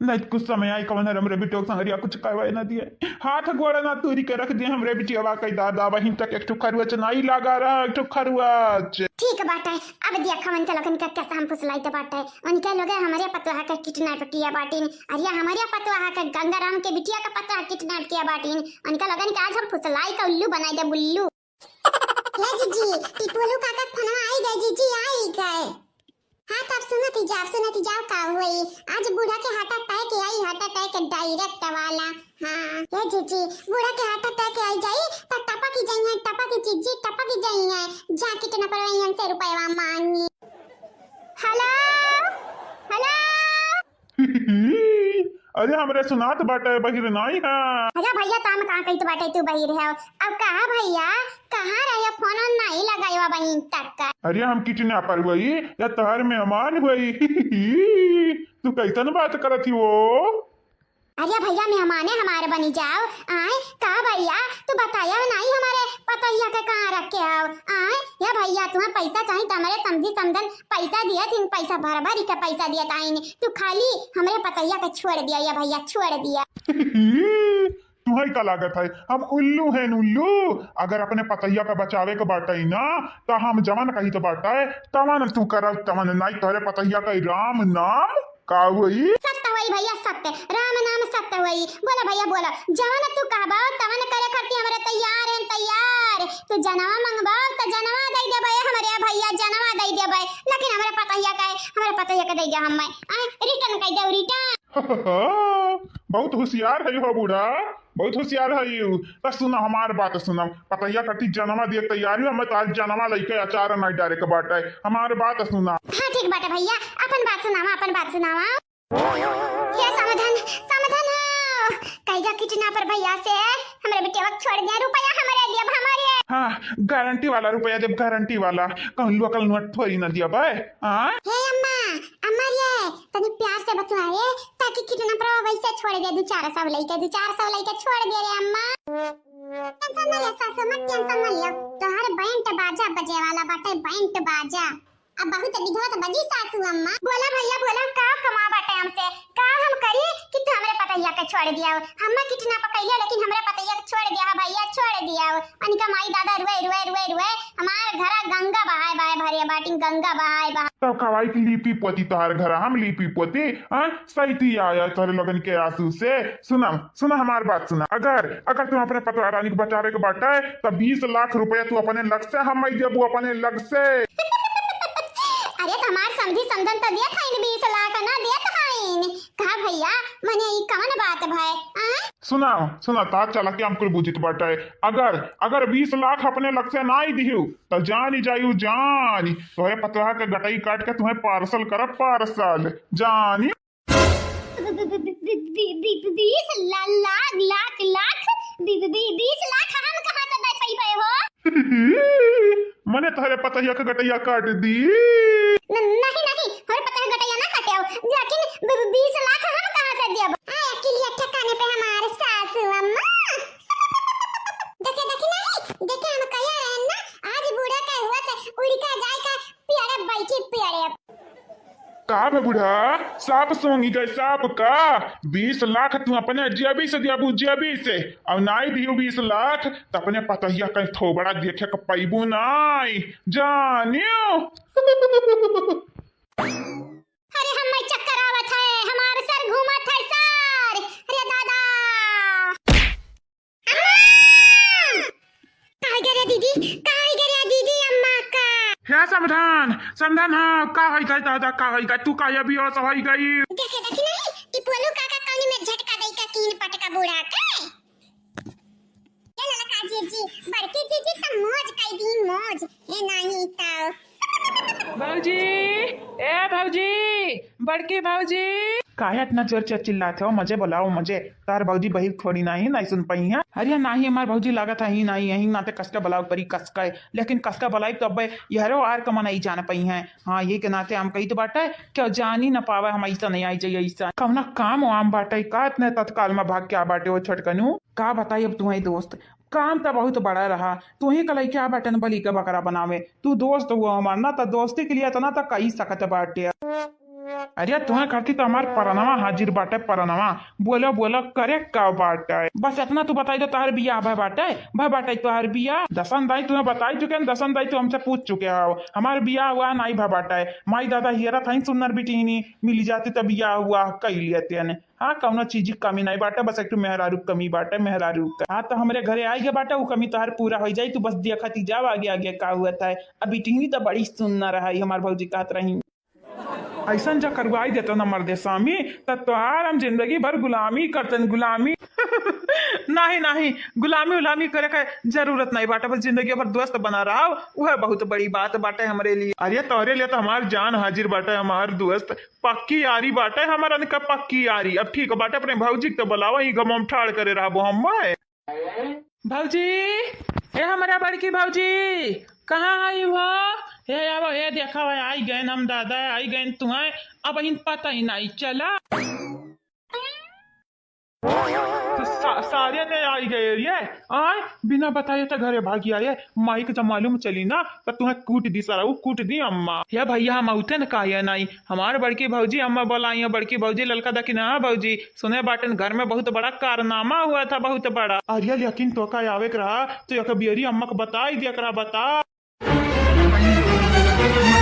नहीं कुछ समय आई कवन हमरे बिटिया संगरिया कुछ कहवाए ना दिए हाथ गोड़ा ना तोरी के रख दिए हमरे बिटिया कई दादा वहीं तक एक खरुआ नहीं लगा रहा एक खरुआ ठीक बात है अब दिया खवन के लगन का कैसा हम फुसलाई तो बात है उनके लोग हमारे पतवा का किडनैप किया बाटीन अरे हमारे पतवा का गंगाराम के बिटिया का पतवा किडनैप किया बाटीन उनके लगन के आज हम फुसलाई का उल्लू बनाई दे बुल्लू ले जीजी टिपुलू काका फोन आई गए जीजी आई गए हाँ तब सुनती जाओ का हुई आज बूढ़ा के हार्ट अटैक डायरेक्ट वाला हाँ ये जीजी बूढ़ा के हार्ट अटैक आई जाई तो टपा की जीजी टपा की जाई जा कितना पर 100 रुपया मांगी। हेलो अरे हमरे सुनात बाटे बहिर नहीं है। अरे भैया ताम कहाँ कही तो बाटे तू बही रहे हो। अब कहा भैया कहाँ रहे फोन नहीं लगाई बहन तक का। अरे हम किचने पर हुई या तहर मेहमान हुई। तू कैसन बात करत ही वो। अरे भैया मेहमान है हमारे बनी जाओ आए कहा भैया तू बताया नहीं हमारे पतैया के कहाँ रखे आओ आए या भैया तुम्हें पैसा चाहिए तो हमारे समझी समझन पैसा दिया तीन पैसा भर भरी का पैसा दिया ताई ने तू खाली हमारे पतैया के छोड़ दिया या भैया छोड़ दिया। तुम्हारी का लागत है हम उल्लू हैं उल्लू। अगर अपने पतैया का बचावे के बाटा ही ना तो हम जवन कही तो बाटा है तवन तू कर तवन नहीं तोरे पतैया का राम नाम का हुई सत्य हुई भैया सत्य राम नाम सत्य हुई। बोला भैया बोला जवन तू कहबा तवन करे करती हमारे तैयार तो जनवा मंगबाओ तो जनवा दे दे भैया हमारे भैया जनवा दे दे भाई लेकिन हमारे पतैया का दे दे हम रिटर्न कर दे रिटर्न। बहुत होशियार है हो बूढ़ा बहुत होशियार है यू। तो सुना हमार बात सुना पतैया कटी जनमा दिए तैयारी हमें तो आज जनमा लेके अचार नहीं डारे के बात है हमारे बात सुना। हाँ ठीक बात है भैया अपन बात सुनावा क्या समाधान समाधान हो कहिया कितना पर भैया से हमारे बेटे वक्त छोड़ दिया रुपया हमारे दिया हमारे। हाँ गारंटी वाला रुपया जब गारंटी वाला कहूँ लोकल नोट थोड़ी ना दिया भाई। हाँ हे अम्मा अम्मा ये तनी प्यार से बतलाए ताकि कितना पर वैसे छोड़ दे 2-400 लेके छोड़ दे रे अम्मा। टेंशन ना ले सासू मत टेंशन ना लिया तोहर बैंड बाजा बजे वाला बाटे बैंड बाजा अब बहुत विधवत बजी सासू अम्मा। बोला भैया बोला का कमा बाटे हमसे का हम करी कि तू हमरे पतैया के छोड़ दिया हम्मा कितना पकैया लेकिन हमरे पतैया के छोड़ दिया भैया छोड़ दिया अनिका माई दादा रुए हमार घरा गंगा बहाए भरिया बाटी गंगा बहाए तो कवाई की लीपी पोती तोहर घर हम लीपी पोती हाँ सही आया तोहरे लोगन के आंसू से। सुना हमार बात सुना अगर तुम अपने पतवा रानी को बचावे के बाटा है तो 20 लाख रुपया तू अपने लग से हम देबू अपने लग से। अरे हमार समझी समझन तो दिया था 20 लाख ना दिया था कहा भैया मने ई कौन बात भाई। सुना ता चला के हमको बुझित बाटा है अगर 20 लाख अपने लग से ना ही दिहू तो जान ही जायू जान तोहरे पतवा के गटाई काट के तुम्हें पार्सल करब पार्सल जानी। 20 लाख हम कहां से दे पाई हो। मने तोहरे पतैया के गटैया काट दी नहीं हमारे पतैया गटैया ना काटे लेकिन 20 लाख हम कहां से देब अकेले ठिकाने पे हमारे सासू अम्मा। देखे हम कहिया रहे ना आज बूढ़ा का हुआ से उड़ी का जाए का प्यारे बैठी प्यारे का बे बूढ़ा साप सोंगी गए साप का 20 लाख तू अपने जेबी से दिया जेबी से अब नाई दियो 20 लाख तो अपने पतैया कहीं थोबड़ा देखे के पैबू नाई जानियो। अरे हम चक्कर आवत है हमारे सर घूमत है सर अरे दादा कहाँ गए दीदी अम्मा का क्या समाधान हाँ का है गई दादा का है गई तू का ये भी हो है गई देखे नहीं कि पोलू काका कौनी में झटका दई का 3 पटका बूढ़ा के ये ललका जी बड़की जी सब मौज कई दी मौज ये नहीं ताओ। भौजी ए भौजी बड़की भौजी काहे इतना जोर से चिल्लाते हो मुझे बुलाओ मुझे तार भौजी बही थोड़ी नहीं सुन पाई है। अरे नहीं हमार भौजी लागत है ही नहीं यही नाते कसका बुलाओ परी कसका लेकिन कसका बुलाई तो अब यहरो आर कमा नहीं जान पाई है। हाँ ये के नाते हम कही तो बाटा है क्या जान ही ना पावा हम ऐसा नहीं आई जाइए ऐसा कौना काम आम बाटा का इतने तत्काल में भाग क्या बाटे वो छोटकनू का बताई अब तुम्हारी दोस्त काम तो बहुत बड़ा रहा तू ही कल क्या बटन बली का बकरा बनावे तू दोस्त हुआ हमार ना तो दोस्ती के लिए इतना तो कही सकत बाटे। अरे तुम्हें करती तो हमार परनवा हाजिर बाटे परनवा बोलो करे का बाटे बस इतना तू बताई दो तोहर बिया भाई बाटे तोहर बिया दसन दाई तुम्हें बताई चुके हैं दसन दाई तू हमसे पूछ चुके हो हमार बिया हुआ नहीं भाई बाटे माई दादा हियरा था सुनर बिटी नहीं मिली जाती तो बिया हुआ कई लेते हैं। हाँ कौनो चीज की कमी नहीं बाटे बस एक मेहरारू कमी बाटे मेहरारू हाँ तो हमारे घरे आई गए बाटे वो कमी तोहर पूरा हो जाई तू बस देखती जाओ आगे का हुआ था अब बिटी तो बड़ी सुनना रहा हमार भौजी कहत रही ऐसा जा करवाई देता न मर्दे स्वामी तब तोहार हम जिंदगी भर गुलामी करतन गुलामी। नहीं नहीं, गुलामी उलामी करे का जरूरत नहीं बाटे, बस जिंदगी भर दोस्त बना रहा वह बहुत बड़ी बात बाटे हमरे लिए। अरे तोरे लिए तो हमार जान हाजिर बाटे, हमार दोस्त पक्की यारी बाटे हमारा का पक्की यारी। अब ठीक बाटे, अपने भौजी के तो बुलावा ही गम ठाड़ करे रहा हम। भौजी, ए हमारा बड़की भौजी कहाँ आई वो? हे अब हे देखा हुआ आई गए हम दादा, आई गए तुम्हें अब इन पता ही नहीं चला। तो सारे ने आई गए ये आए बिना बताए तो घरे भागी आए। माई के जब मालूम चली ना तो तुम्हें कूट दी, सारा वो कूट दी अम्मा। या भैया हम उठे न कहा नहीं, हमारे बड़की भौजी अम्मा बोलाई है, बड़की भौजी ललका दखी ना भौजी सुने बाटन घर में बहुत बड़ा कारनामा हुआ था, बहुत बड़ा। अरे लेकिन तो का आवे के रहा तो एक बियरी अम्मा को बताई दिया करा, बता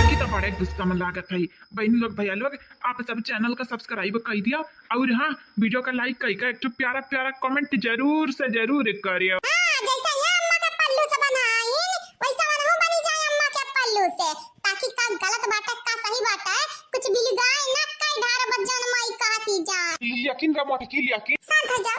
की तो बड़े गुस्सा में लागत है। बहनी लोग भैया लोग आप सब चैनल का सब्सक्राइब कर दिया और हाँ वीडियो का लाइक कर एक प्यारा प्यारा कमेंट जरूर से जरूर करियो। जैसा ये अम्मा के पल्लू से बनाई वैसा बनहु बनी जाए अम्मा के पल्लू से, ताकि का गलत बात है का सही बात है कुछ भी गाय ना कई ढार बज्जन माई कहती जा। यकीन का मोटी की यकीन शांत हो जा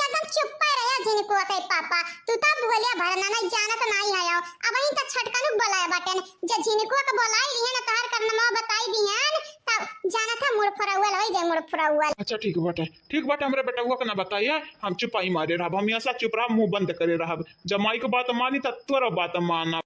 तुम चुप पे रहे जिनको कई पापा तू तब बोलिया भरना नहीं जाना तो नहीं आयो। अब वहीं तक छटकानु बुलाया बाटन जे जिनको का बुलाई रही है ना तार करना मां बताई दियन तब जाना था मोर फराउल होई जे मोर फराउल। अच्छा ठीक बाटे हमरे बेटा हुआ का ना बताइए, हम चुपाई मारे रहा, हम ऐसा चुप रहा मुंह बंद करे रहा। जब माई को बात मानी तो तोरा बात माना।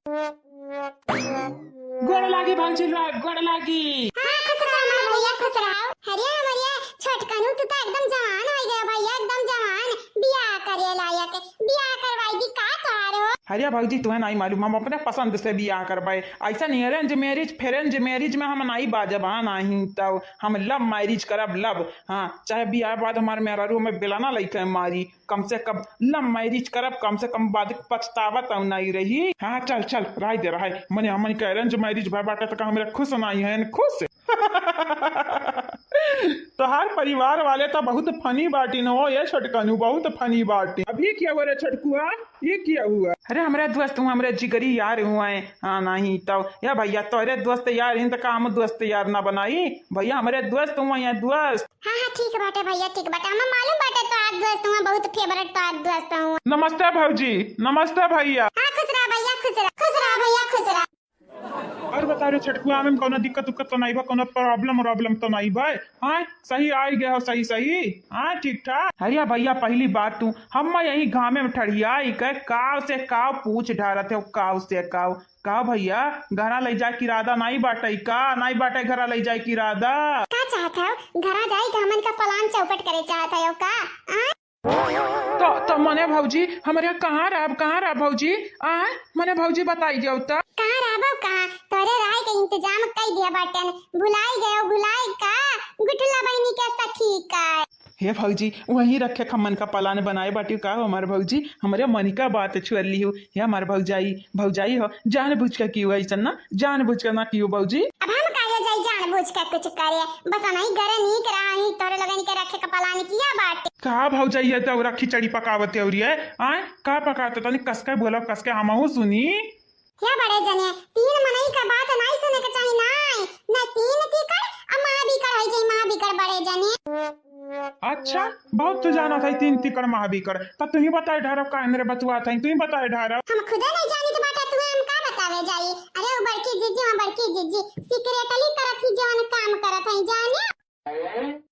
गोड़ लागी भांजी लोग, गोड़ लागी। हां खुश रहो भैया खुश रहो। हरिया हरिया छटकानु तू तो एकदम जवान हो गया भैया, एकदम जवान बियाह करे लायक बियाह करवाई दी का तारो। हरिया भौजी तुम्हें नहीं मालूम, हम अपने पसंद से बियाह करवाए। ऐसा नहीं अरेंज मैरिज फेरेंज मैरिज में हम नहीं बाजबा नहीं, तब हम लव मैरिज करब लव। हाँ चाहे बियाह बाद हमारे मेहरारू में बेलाना लइके मारी, कम से कम लव मैरिज करब, कम से कम बाद पछतावत नहीं रही। हाँ चल चल राय दे रहा है मने हमन के अरेंज मैरिज भाई बाटे तो हमरा खुश नहीं है खुश। तो हर परिवार वाले तो बहुत फनी बाटी न हो ये छटकनू, बहुत फनी बाटी। अभी क्या हुआ रे छटकुआ, ये क्या हुआ? अरे हमारे दोस्त हूँ, हमारे जिगरी यार हुआ है। हाँ नहीं तो या भैया तोरे दोस्त यार हैं तो काम दोस्त यार ना बनाई भैया, हमारे दोस्त हुआ है दोस्त। हां हां ठीक बाटे भैया ठीक बाटे, हमें मालूम बाटे तो आज दोस्त हूं, बहुत फेवरेट तो आज दोस्त हूं। नमस्ते भौजी, नमस्ते भैया। हां खुश रह भैया खुश रह भैया खुश रह। और बता रहे छटकुआ में कोनो दिक्कत उक्कत तो नहीं बा, कोनो प्रॉब्लम तो नहीं बा? हाँ सही आई गए हो, सही हाँ ठीक ठाक। अरे भैया पहली बात तू हम यही गाँव में ठड़िया काव से काव पूछ ढारत है, काव से काव भैया घरा ले जाए की इरादा नहीं बाटे का, नहीं बाटे घरा ले जाए की इरादा का चाहत हो घरा जाए हमन का प्लान चौपट करे चाहत हो का? तो मने भौजी हमारे कहाँ रहा भौजी मने भौजी बताई जाओ तो कहाँ रहबो कहाँ तोरे राय के इंतजाम कई दिया बाटन, भुलाई का गुठला बहनी के सखी का। हे भौजी वहीं रखे खमन का पलान बनाए बाटी का हमारे भौजी हमारे मन का बात छुअर ली हो। हे हमारे भौजाई हो जान बुझ कर की ऐसा ना, जान बुझ कर ना की भौजी। अब हम काहे जाई जान बुझ कर कुछ करे, बस नहीं करे नहीं करा ही तोरे लगन के रखे का पलान किया बाटे। का भौजाई है तो रखी चढ़ी पकावत है और ये का पकाते तनी कसके बोलो कसके हमहू सुनी। क्या बड़े जने तीन मनई का बात नहीं सुने के चाहिए नहीं ना, तीन तीकर महाबीकर है जई महाबीकर बड़े जने। अच्छा बहुत तो जाना था तीन तिकड़ महाबीकर, तब तुम ही बताए ढारो का मेरे बतुआ था, तुम ही बताए ढारो। हम खुद नहीं जानी तो बाटा तू हम का बतावे जाई। अरे वो बड़की जीजी सीक्रेटली करत ही जवन काम करत है जाने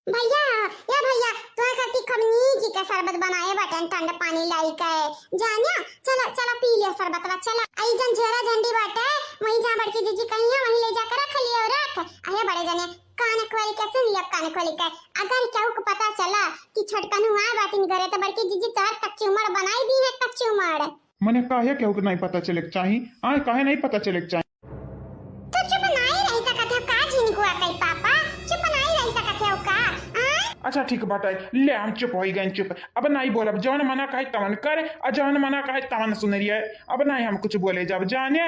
भैया। या भैया तोय खाती खमनी जी का शरबत बनाए बटन ठंडा पानी लाई के जानिया, चला पी लिया शरबतवा चला। आई जन झरा झंडी बाटे वहीं जहां बड़की जीजी कहीं है वहीं ले जाकर रख लियो रख। अरे बड़े जने कान खोल के सुन लिया, कान खोल के अगर केहू को पता चला कि छोटकन हुआ बाटिन घरे तो बड़की जीजी तोहर कच्ची उमर बनाई दी है, कच्ची उमर। मने काहे केहू को नहीं पता चले चाहिए, काहे नहीं पता चले चाहिए। तो चुप नहीं रह सकत है का जिनको आकई पापा, चुप नहीं रह सकत है का। अच्छा ठीक बाटे ले हम चुप हो गए चुप, अब नहीं बोलब जवन मना कहे तवन कर और जवन मना कहे तवन सुन रही है, अब नहीं हम कुछ बोले जब जाने।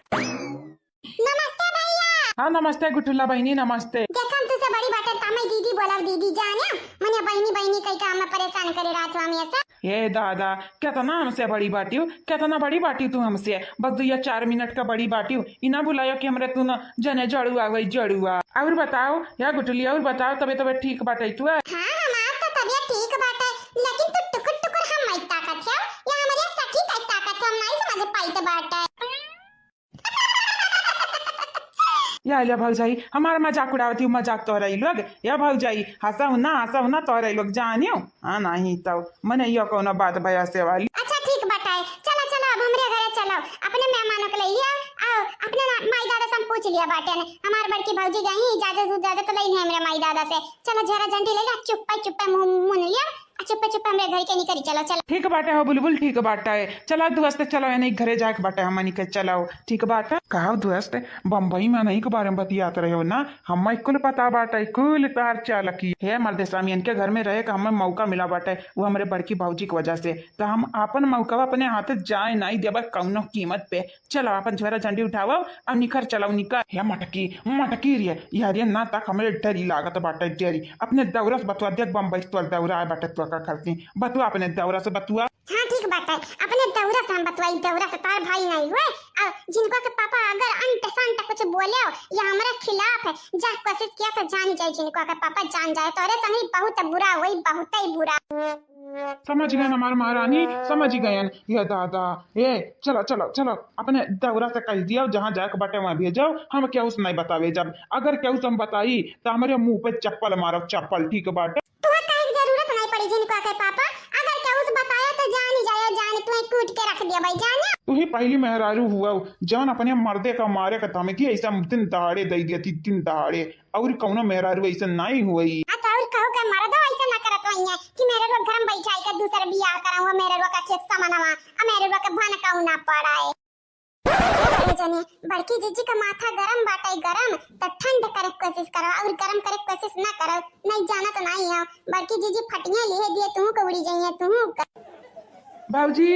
नमस्ते भैया। हाँ नमस्ते गुठुल्ला बहनी नमस्ते। देखम तुसे बड़ी बाटे तामे दीदी बोलब दीदी जाने मने बहनी कई काम में परेशान करे रात हमेशा। हे दादा कितना हमसे बड़ी बाटी हो, कितना बड़ी बाटी तू हमसे, बस 2 या 4 मिनट का बड़ी बाटी हो, इना बुलायो कि हमरे तू न जने जड़ुआ वही जड़ुआ। और बताओ या गुठुलिया और बताओ तबे ठीक बाटे तू। हां हमार तो तबियत ठीक बाटे लेकिन तू टुकुर टुकुर लिया भौजाई हमारा मजाक उड़ावती हूँ मजाक तो रही लोग या भौजाई हंसा ना तो रही लोग जानियो हाँ नहीं तो मने यो कोनो बात भया से वाली अच्छा ठीक बताए चलो चलो अब हमरे घरे चलो अपने मेहमानों को ले लिया आओ अपने माई दादा से हम पूछ लिया बाटे ने हमारे बड़की भौजी गई इजाजत तो नहीं है मेरे माई दादा से चलो जरा झंडी ले ले चुप्पा मुंह लिया चुप्पा हमरे घर के नहीं करी चलो चलो ठीक बाटे हो बुलबुल ठीक बाटे चलो दोस्त चलो नहीं घरे जाके बाटे हमनी के चलो ठीक बाटे कहा दोस्त बम्बई में नहीं के बारे में बतियात रहे हो ना हम कुल पता बाटे कुल तार चाल की है मर्दे स्वामी के घर में रहे का हमें मौका मिला बाटे वो हमारे बड़की भौजी की वजह से तो हम अपन मौका अपने हाथ जाए नहीं देबा कौनो कीमत पे चलो अपन झोरा झंडी उठाओ और निखर चलाओ निकर है मटकी रे यार ना तक हमारे डरी लागत बाटे डरी अपने दौरा से बतवा देख बम्बई तो दौरा बाटे तो का करती बतुआ अपने दौरा से बतुआ हाँ ठीक बात है अपने दौरा से हम बतवाई दौरा से तार भाई नहीं हुए और जिनको के पापा अगर अंत संत कुछ बोले हो या हमारे खिलाफ है जा कोशिश किया तो जान जाए जिनको के पापा जान जाए तो अरे संगी बहुत बुरा वही बहुत ही बुरा समझ गए हमारे महारानी समझ गए ये दादा ये चलो चलो चलो अपने दौरा से कह दिया जहाँ जाके बटे वहाँ भेजो हम क्या उस नहीं बतावे जब अगर क्या उस हम बताई तो हमारे मुंह पे चप्पल मारो चप्पल ठीक बाटे तुम्हें कहीं जरूरत नहीं पड़ी जिनको के पापा अगर क्या उस बताया तो जान ही जाए जान तुम्हें कूट के रख दिया भाई जान तू ही पहली मेहरारू हुआ जौन अपने मर्दे का मारे का तमे की ऐसा दिन दहाड़े दे दिया तीन दहाड़े और कौनो मेहरारू ऐसा नहीं हुई अच्छा और कहो के मारा दो ऐसा ना करत वही है कि मेरे लोग घर में बैठाई के दूसरा बियाह कराऊंगा मेरे लोग का खेत समानवा और मेरे लोग का भन काऊ ना पड़ाए जने बड़की जीजी का माथा गरम बाटे गरम तो ठंड करे कोशिश करो और गरम करे कोशिश ना करो नहीं जाना तो नहीं है बड़की जीजी फटियां लिए दिए तू को उड़ी जाइए तू भाऊजी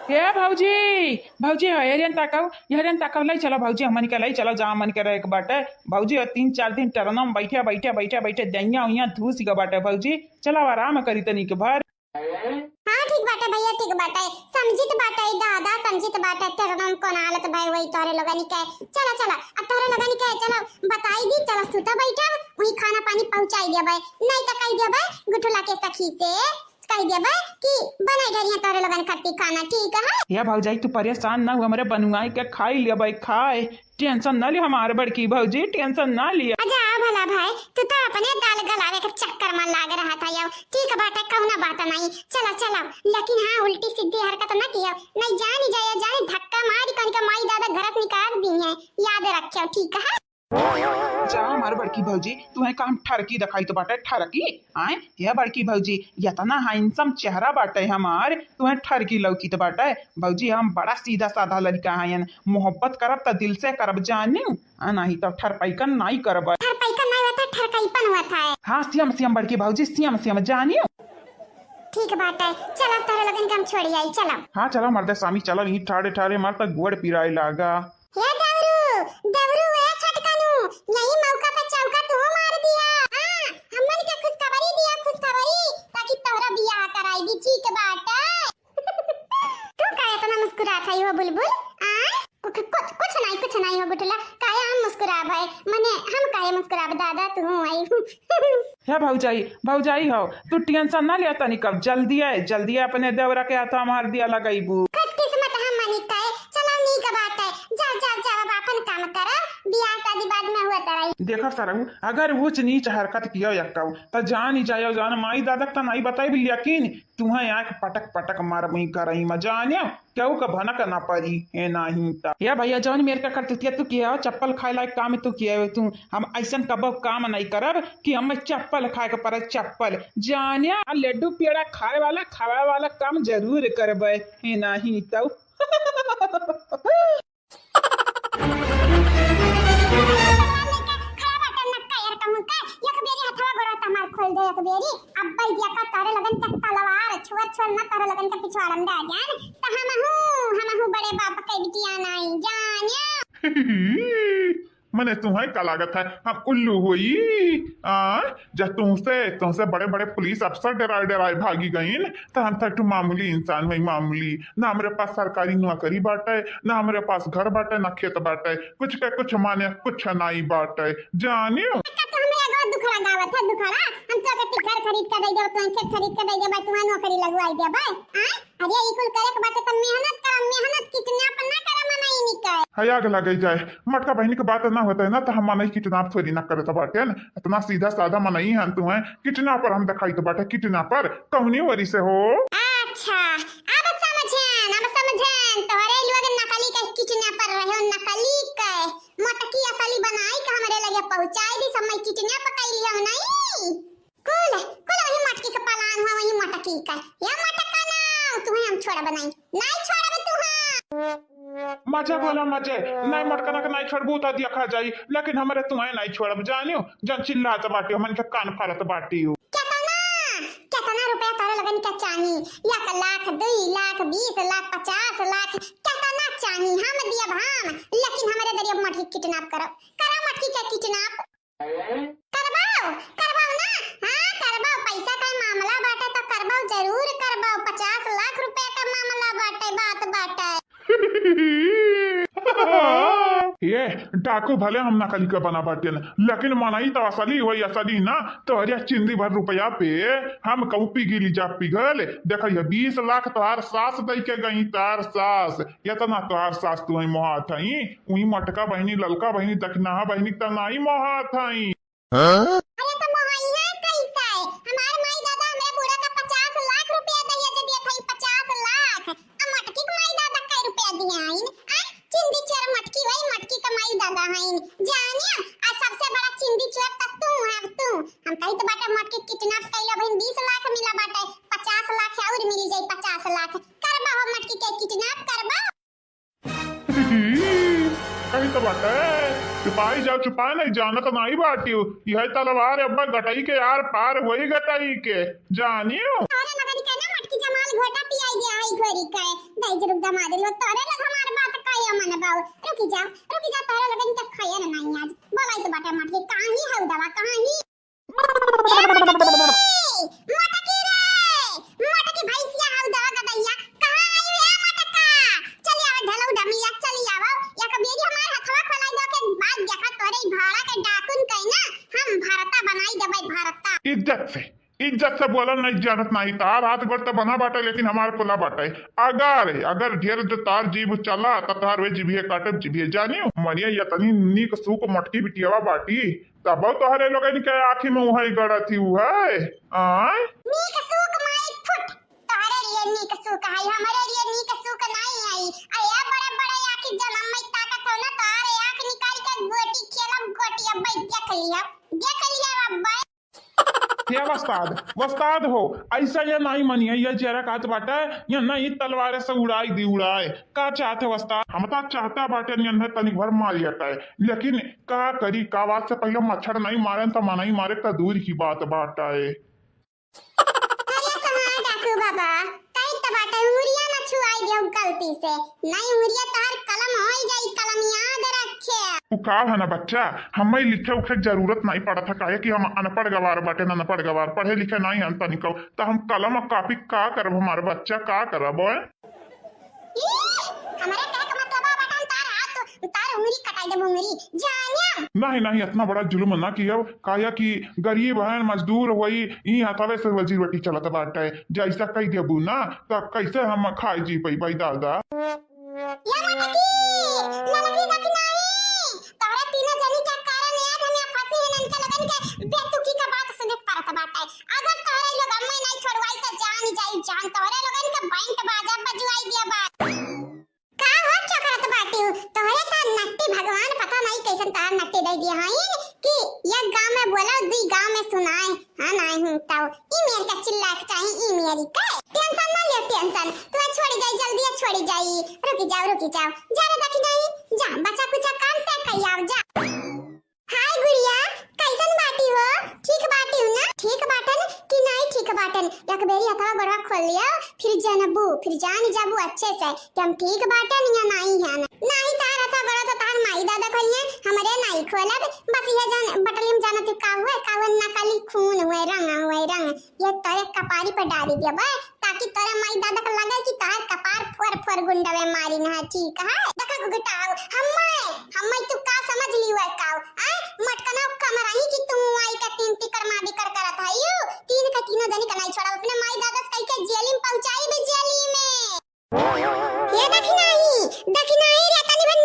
हे भाऊजी हरियन ताकाव लाई चलो भाऊजी हमन के लाई चलो जहाँ मन के रहे बाटे भाऊजी 3-4 दिन टरना में बैठे दैया उइया धूस के बाटे भाऊजी चलो आराम करी तनी के भर हाँ ठीक बाटे भैया ठीक बाटे समझित बाटे दादा समझित बाटे टरना में कोन हालत भाई वही तोरे लोगन के चलो अब तोरे लोगन के चलो बताई दी चलो सुता बैठा वही खाना पानी पहुंचाई दिया भाई नहीं तो कह दिया भाई गुठुला के सखी से कह दिया भाई कि बनाई डरिया तोरे लोगन खट्टी खाना ठीक है या भाऊजाई तू परेशान ना हुआ हमारे बनवाई के खाई लिया भाई खाए टेंशन ना लिया हमारे बड़की भाऊजी टेंशन ना लिया अच्छा भला भाई तू तो अपने दाल गलावे के चक्कर में लाग रहा था यार ठीक बात है कहना बात नहीं चलो लेकिन हाँ उल्टी सीधी हरकत ना किया नहीं जाने धक्का मारी कन के माई दादा घर निकाल दी है याद रखियो ठीक है जा हमारे बड़की भौजी तुम्हें काम ठरकी दिखाई तो बाटे ठरकी आए ये बड़की भौजी इतना हैंडसम चेहरा बाटे हमार तुम्हें ठरकी लौकी तो बाटे भौजी हम बड़ा सीधा साधा लड़का हैं मोहब्बत करब तो दिल से करब जानी नहीं तो ठरपैकन नहीं करब ठरपैकन नहीं होता ठरकैपन होता है हाँ सियम बड़की भौजी सियम जानियो ठीक बात है चलो तारे लगन के हम छोड़ी आई चलो हाँ चलो मर्दे स्वामी चलो नहीं ठाड़े मार तक गोड़ पिराई लागा हे दवरू ए छटकनू यही मौका पे चौका तू मार दिया हां हमन के खुशखबरी ताकि तोरा बियाह कराई दी ठीक बात है तू काहे इतना मुस्कुरा था यो बुलबुल कुछ नहीं हो गुटला काहे हम मुस्कुरा भाई मने हम काहे मुस्कुरा दादा तू आई है भौजाई हो तू टेंशन ना लिया तनी कब जल्दी अपने देवरा के हाथ मार दिया लगाईबू किस्मत हम मनी काहे चलो नी का बात है जा अपन काम करा बियाह शादी बाद में हुआ तराई देखा सरहू अगर ऊंच नीच हरकत किया यक्का तो जान ही जायो जान माई दादा तो नहीं बताई भी यकीन तुम्हें आंख पटक मार वही करई मजा आने क्यों का भनक ना पड़ी है नहीं ता या भैया जौन मेरे का करती तू किया चप्पल खाए लायक काम तू किया तू हम ऐसा कब काम नहीं करब कि हम चप्पल खाए के पर चप्पल जानिया लड्डू पेड़ा खाए वाला काम जरूर करब है नहीं तो खोल दे एक बेरी अब्बा दिया का तारे लगन तक तलवार छोड़ ना तारे लगन के पिछवाड़ में आ जान त हम हूं बड़े बाप के बिटिया नहीं जानिया मने तुम्हें का लागत है हम उल्लू हुई जब तुमसे बड़े पुलिस अफसर डराए भागी गई तो हम तक तो मामूली इंसान वही मामूली ना हमारे पास सरकारी नौकरी बाटे ना हमारे पास घर बाटे ना खेत बाटे कुछ के कुछ माने कुछ नहीं बाटे जानियो दुखड़ा गावत है दुखड़ा हम तो के घर खरीद के दे दे तो खेत खरीद के दे दे भाई तुम्हारी नौकरी लगवाई दे भाई अरे ई कुल करे के बात त मेहनत कितना पर ना कर मनाई बहनी का हयाग लगे जाए मटका बहनी की बात ना होता है ना तो हम मनई किडनैप थोड़ी ना करे तो बाटे न इतना सीधा साधा मनई है तुम्हें कितना पर हम दिखाई तो बाटे कितना पर कहनी वरी से हो अच्छा अब समझेन तोहरे लोग नकली के किचना पर रहे नकली के मटकी असली बनाई के हमरे लगे पहुंचाई दी समय किचना पकाई लियो नहीं कुल वही मटकी के पलान हुआ वही मटकी का या मटका ना तुम्हें हम छोड़ा बनाई नहीं छोड़ब तू मजा बोला मजे नहीं मटका ना नहीं छोड़बू तो दिया खा जाई लेकिन हमारे तुम्हें नहीं छोड़ब जानियो जन चिल्लात बाटी हमन के कान फाड़त बाटी कितना रुपया तारे लगन का चाहिए 1 लाख 2 लाख 20 लाख 50 लाख कितना चाहिए हम दिया भाम लेकिन हमारे दरिया मटकी किडनैप करो मटकी का किडनैप करवाओ ना हाँ करवाओ पैसा का मामला बाटे तो करवाओ जरूर करवाओ 50 लाख रुपया का मामला बाटे बात बाटे ये डाकू भले हम नकली का बना बाटे न लेकिन मनाई तो असली वही असली ना तो अरे चिंदी भर रुपया पे हम कहूँ पिघली जा पिघल देखा ये 20 लाख तोहार सास दई के गई तार सास या तो ना तोहार सास तू मोहा थई उही मटका बहनी ललका बहनी दक्षिणा बहनी तो नहीं मोहा थई अरे तो मोहैया कैसा है हमार माई दादा हमरे बूढ़ा का 50 लाख रुपया दिया जे देखई 50 लाख आ मटकी के माई दादा का रुपया दिया आइन आ चिंदी चोर मटकी वही मटकी का माई दादा हईन जानिया आ सबसे बड़ा चिंदी चोर त तू है तू हम कही तो बाटे मटकी किडनैप कइला बहन 20 लाख मिला बाटे 50 लाख और मिल जाई 50 लाख करबा हो मटकी के किडनैप करबा कहीं तो बाटे छुपाई जाओ छुपाए नहीं जाना तो नहीं बाटी यह तलवार अब्बा गटाई के यार पार वही गटाई के जानियो तोरे लगन के ना मटकी जमाल घोटा पियाई दे आई घोरी के दई जरूर दमा दे लो तोरे लग हमार बात काया मन बाऊ रुकी जा तोरे लगन तक खाया ना नहीं आज बोलाई तो बाटे मटकी कहां ही है दवा कहां ही मटकी भैंसिया है दवा गदैया कहां आई है मटका चली आवे ढलऊ डमिया चली आवे या कबीरी हमार हथवा खोलाई दो के बाद देखा तोरे भाड़ा के डाकुन कई ना हम भारता बनाई देबै भारता इज्जत से बोला नहीं जानत नहीं तार हाथ गोड़ तो बना बाटे लेकिन हमारे कोला बाटे अगर ढेर जो तार जीभ चला तो तार वे जीभिए काटब जीभिए जानियो मनिया यतनी नीक सूक मटकी बिटियावा बाटी तब तोहरे लोग के आँखी में वही गड़ा थी है आय नीक सूक माई फुट तोहरे लिए नीक सूक है हमारे लिए नीक सूक नहीं आई अया बड़े आँखी जन्म में ताकत हो ना तारे आँख निकाल के गोटी खेलब गोटी अब देख लिया अब्बा ये वस्ताद हो ऐसा ये नहीं मनिए ये चेहरा काट बाटे ये नहीं तलवार से उड़ाए का चाहते वस्ताद हम तो चाहता बाटे नहीं तनिक भर मारिया है लेकिन का करी का बात से पहले मच्छर नहीं मारे तो मना ही मारे तो दूर की बात बाटा है अरे कहां डाकू बाबा कई त बाटे उरिया ना छुआई देव गलती से नहीं उरिया तार कलम होई जाई कलम याद रखे का है ना बच्चा हमें लिखे उखे जरूरत नहीं पड़ा था काहे कि हम अनपढ़ गवार बाटे ना अनपढ़ गवार पढ़े लिखे नहीं हन तनिको तो हम कलम और कॉपी का करब हमारे बच्चा का करब ओए हमारे कहे का मतलब बटन तार हाथ तार उंगली कटाई दे उंगली जानिया नहीं इतना बड़ा जुल्म ना किया काया कि गरीब है मजदूर वही ई हथावे से वजी रोटी चलत बाटे जैसा कही देबू ना तो कैसे हम खाई जी पई भाई दादा या लड़की नहीं तारे तीनों जनी के कारण याद हमें फंसी है नन के लगन के बेतुकी का बात सुने परत बात है अगर तारे लोग अम्मा नहीं छोड़वाई तो जान तारे लोगन के बैंक बाजा बजवाई दिया बात का हो क्या करत बाटी तोहरे ता नट्टी भगवान पता नहीं कैसन तार नट्टी दे दिया है कि ये गांव में बोला दी गांव में सुनाए हां नहीं हूं ताऊ ई मेरे का चिल्ला के चाहिए ई मेरी का टेंशन ना ले टेंशन तू छोड़ी जाई जल्दी छोड़ी जाई रुकी जाओ जा रे देखी नहीं जा बच्चा कुछ काम पे कई आओ जा हाय गुड़िया कैसन बाटी हो ठीक बाटी हो ना ठीक बाटन कि नहीं ठीक बाटन एक बेरी हथवा बड़ा खोल लिया फिर जान जाबू अच्छे से कि हम ठीक बाटन या नहीं है नहीं तार हथा बड़ा तो तार माई दादा खोलिए हमारे नहीं खोलब बस ये जान बटलियम जाना तू का हुआ कावन नकली खून हुए रंग ये तेरे कपारी पर डाल दिया बे ताकि तेरे माई दादा को लगे कि तार कपार फोर गुंडवे मारी ना ठीक है देखा गुगटाओ हम्मे तू का समझ ली हुआ काओ आ मटकना कमर आई कि तू आई का तीन तिकर मादी कर करत हइयो तीन का तीनों जनी का नहीं छोड़ा अपने माई दादा कई के जेल में पहुंचाई बे जेली में ये देखी नहीं रे तनी बन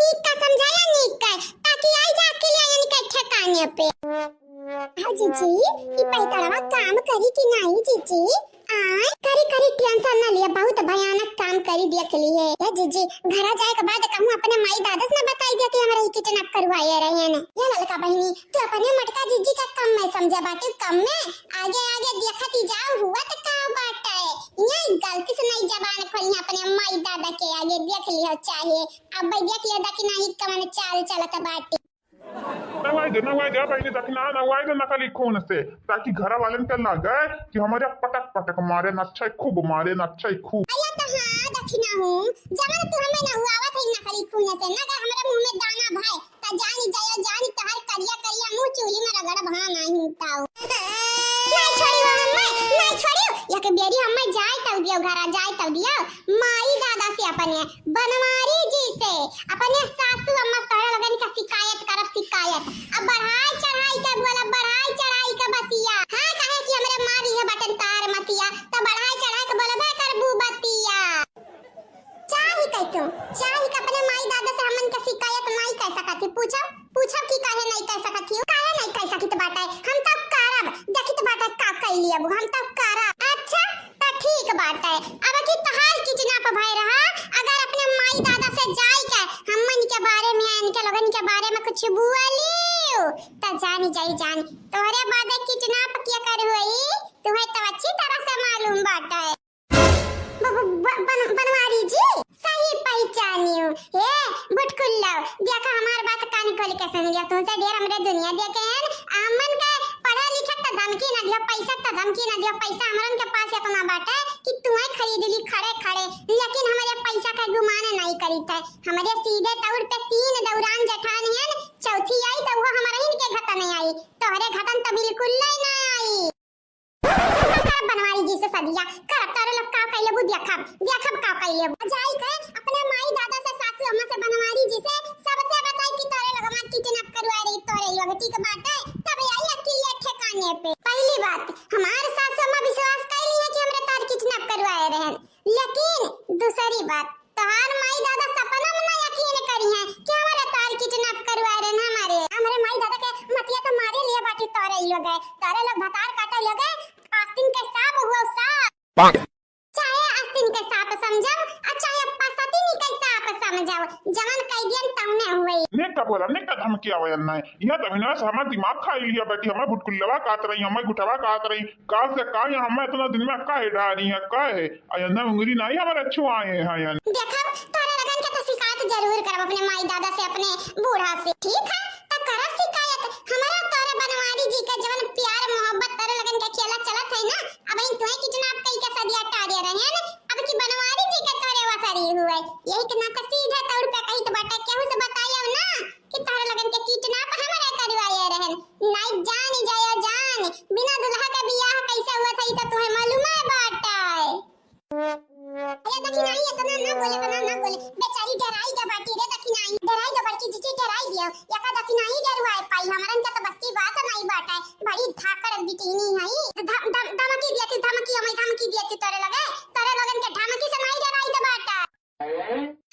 करी करी टेंशन ना लिया, बहुत भयानक काम करी देख लिए। ए जीजी घर जाए के बाद कहूं अपने माई दादा से बताई दिया कि हमरा किडनैप करवाए रहे हैं। ये लड़का बहनी तो अपने मटका जीजी का कम में समझा बाटे, कम में आगे आगे देखती जाओ हुआ तो का बात है। ये गलती से नहीं जबान खोली अपने माई दादा के आगे देख लियो चाहे अब भाई देख लियो कि नहीं कमन चाल चलत बाटे। नवाई दे पहले दखना नवाई दे नकली खून से, ताकि घर वाले के लगे कि हमारे पटक पटक मारे न अच्छा खूब मारे न अच्छा खूब। अया तो हां दखना हूं जब तू हमें न हुआवत है नकली खून से ना अगर हमारे मुंह में दाना भाई त जानी तहर करिया करिया मुंह चूली में रगड़ भा नहीं ताऊ। नहीं छोड़ी वो नहीं छोड़ी या के बेरी हमें जाए तब दियो घर जाए तब दियो माई दादा से अपने बनवारी जी से अपने सासू अम्मा तोहरा लगन का शिकायत करब शिकायत। अब बढ़ाई चढ़ाई का बोला बढ़ाई चढ़ाई का बतिया हां कहे कि हमरे मारी है बटन तार मतिया तो बढ़ाई चढ़ाई के बोला बे करबू बतिया। चाही का अपने माई दादा से हमन का शिकायत नहीं कर सकती। पूछो कि काहे नहीं कर सकती हो, काहे नहीं कर सकती बात है हम तब करब देखी तो बात है का कह लिया हम तब करब। अच्छा तो ठीक बात है अब की तहार कितना पे भाई रहा अगर अपने माई दादा से जाई के हमन के बारे में इनके लोगन के बारे में कुछ बोलियो त जानी जानी तोरे बाद कितना पे क्या कर हुई तुम्हें तो अच्छी तरह से मालूम बात है। बनवारी जी सही पहचानियो हे बुटकुल्लो देखा हमार बात कान खोल के सुन लिया तुमसे ढेर हमरे दुनिया देखे हैं अमन के पढ़ा लिखा त धमकी ना दियो पैसा त धमकी ना दियो पैसा हमरन के पास इतना बात है कि तुम्हें खरीद ली खड़े खड़े लेकिन हमारे पैसा का गुमान नहीं करी थे हमारे सीधे तौर पे 3 दौरान जेठान हैं चौथी आई तो वो हमारे इनके घटन नहीं आई तोहरे घटन तो बिल्कुल नहीं आई। बनवारी जी से सदिया कर तारे लोग का कइले बु देखब का कइले जाई के अपने माई दादा से सासू अम्मा से बनवारी जी से सबसे बताई कि तारे लोग हमार किडनैप करवा रही तोरे लोग ठीक बात है तब आई अकेले ठिकाने पे। पहली बात हमार सासू अम्मा विश्वास कइली है कि हमरे तार किडनैप करवाए रहे लेकिन दूसरी बात तोहार माई दादा सपना में ना यकीन करी है कि हमारे तार किडनैप करवाए रहे हमारे माई दादा के मतिया तो मारे लिए बाटी तोरे लोग है तारे लोग भतार काटे लोग आस्तीन के सांप हुआ सांप चाहे आस्तीन के सांप समझो और चाहे पसतीनी के सांप समझो जवन कैदियन तमने हुए ने का बोला ने का धमकी आवे नहीं यह तभी ना हमार दिमाग खा लिया बेटी हमें भुटकुल्लवा काट रही हमें गुठवा काट रही का से का या हमें इतना दिन में का हिडा रही है का है अयना उंगली नहीं हमारे अच्छो आए हैं यार देखो तारे लगन के तो शिकायत जरूर करब अपने माई दादा से अपने बूढ़ा से ठीक है तो करा शिकायत हमारा तारे बनवारी जी के जवन प्यार मोहब्बत तारे लगन के खेला चलत है ना अब इन तुम्हें कितना आप कई के सदिया टाड़े रहे हैं अब की बनवारी जी के तारे वसरी हुए यही के ना तो सीधे तौर पे कही तो बाटा केहू से बताइयो ना कि तारे लगन के कितना हमारे करवाए रहे नहीं जान बिना दुल्हा का बियाह कैसे हुआ था तो तुम्हें मालूम है बाटा अरे दखिनाई इतना ना बोले बेचारी डराई जा बाटी रे दखिनाई डराई जा बड़की जीजी डराई दियो या का दखिनाई डरवाए पाई हमरन का तो बस की बात नहीं बाटा बड़ी धाकड़ बिटिनी है धमकी दिया थी तोरे लगन के धमकी से नहीं डराई जा बाटा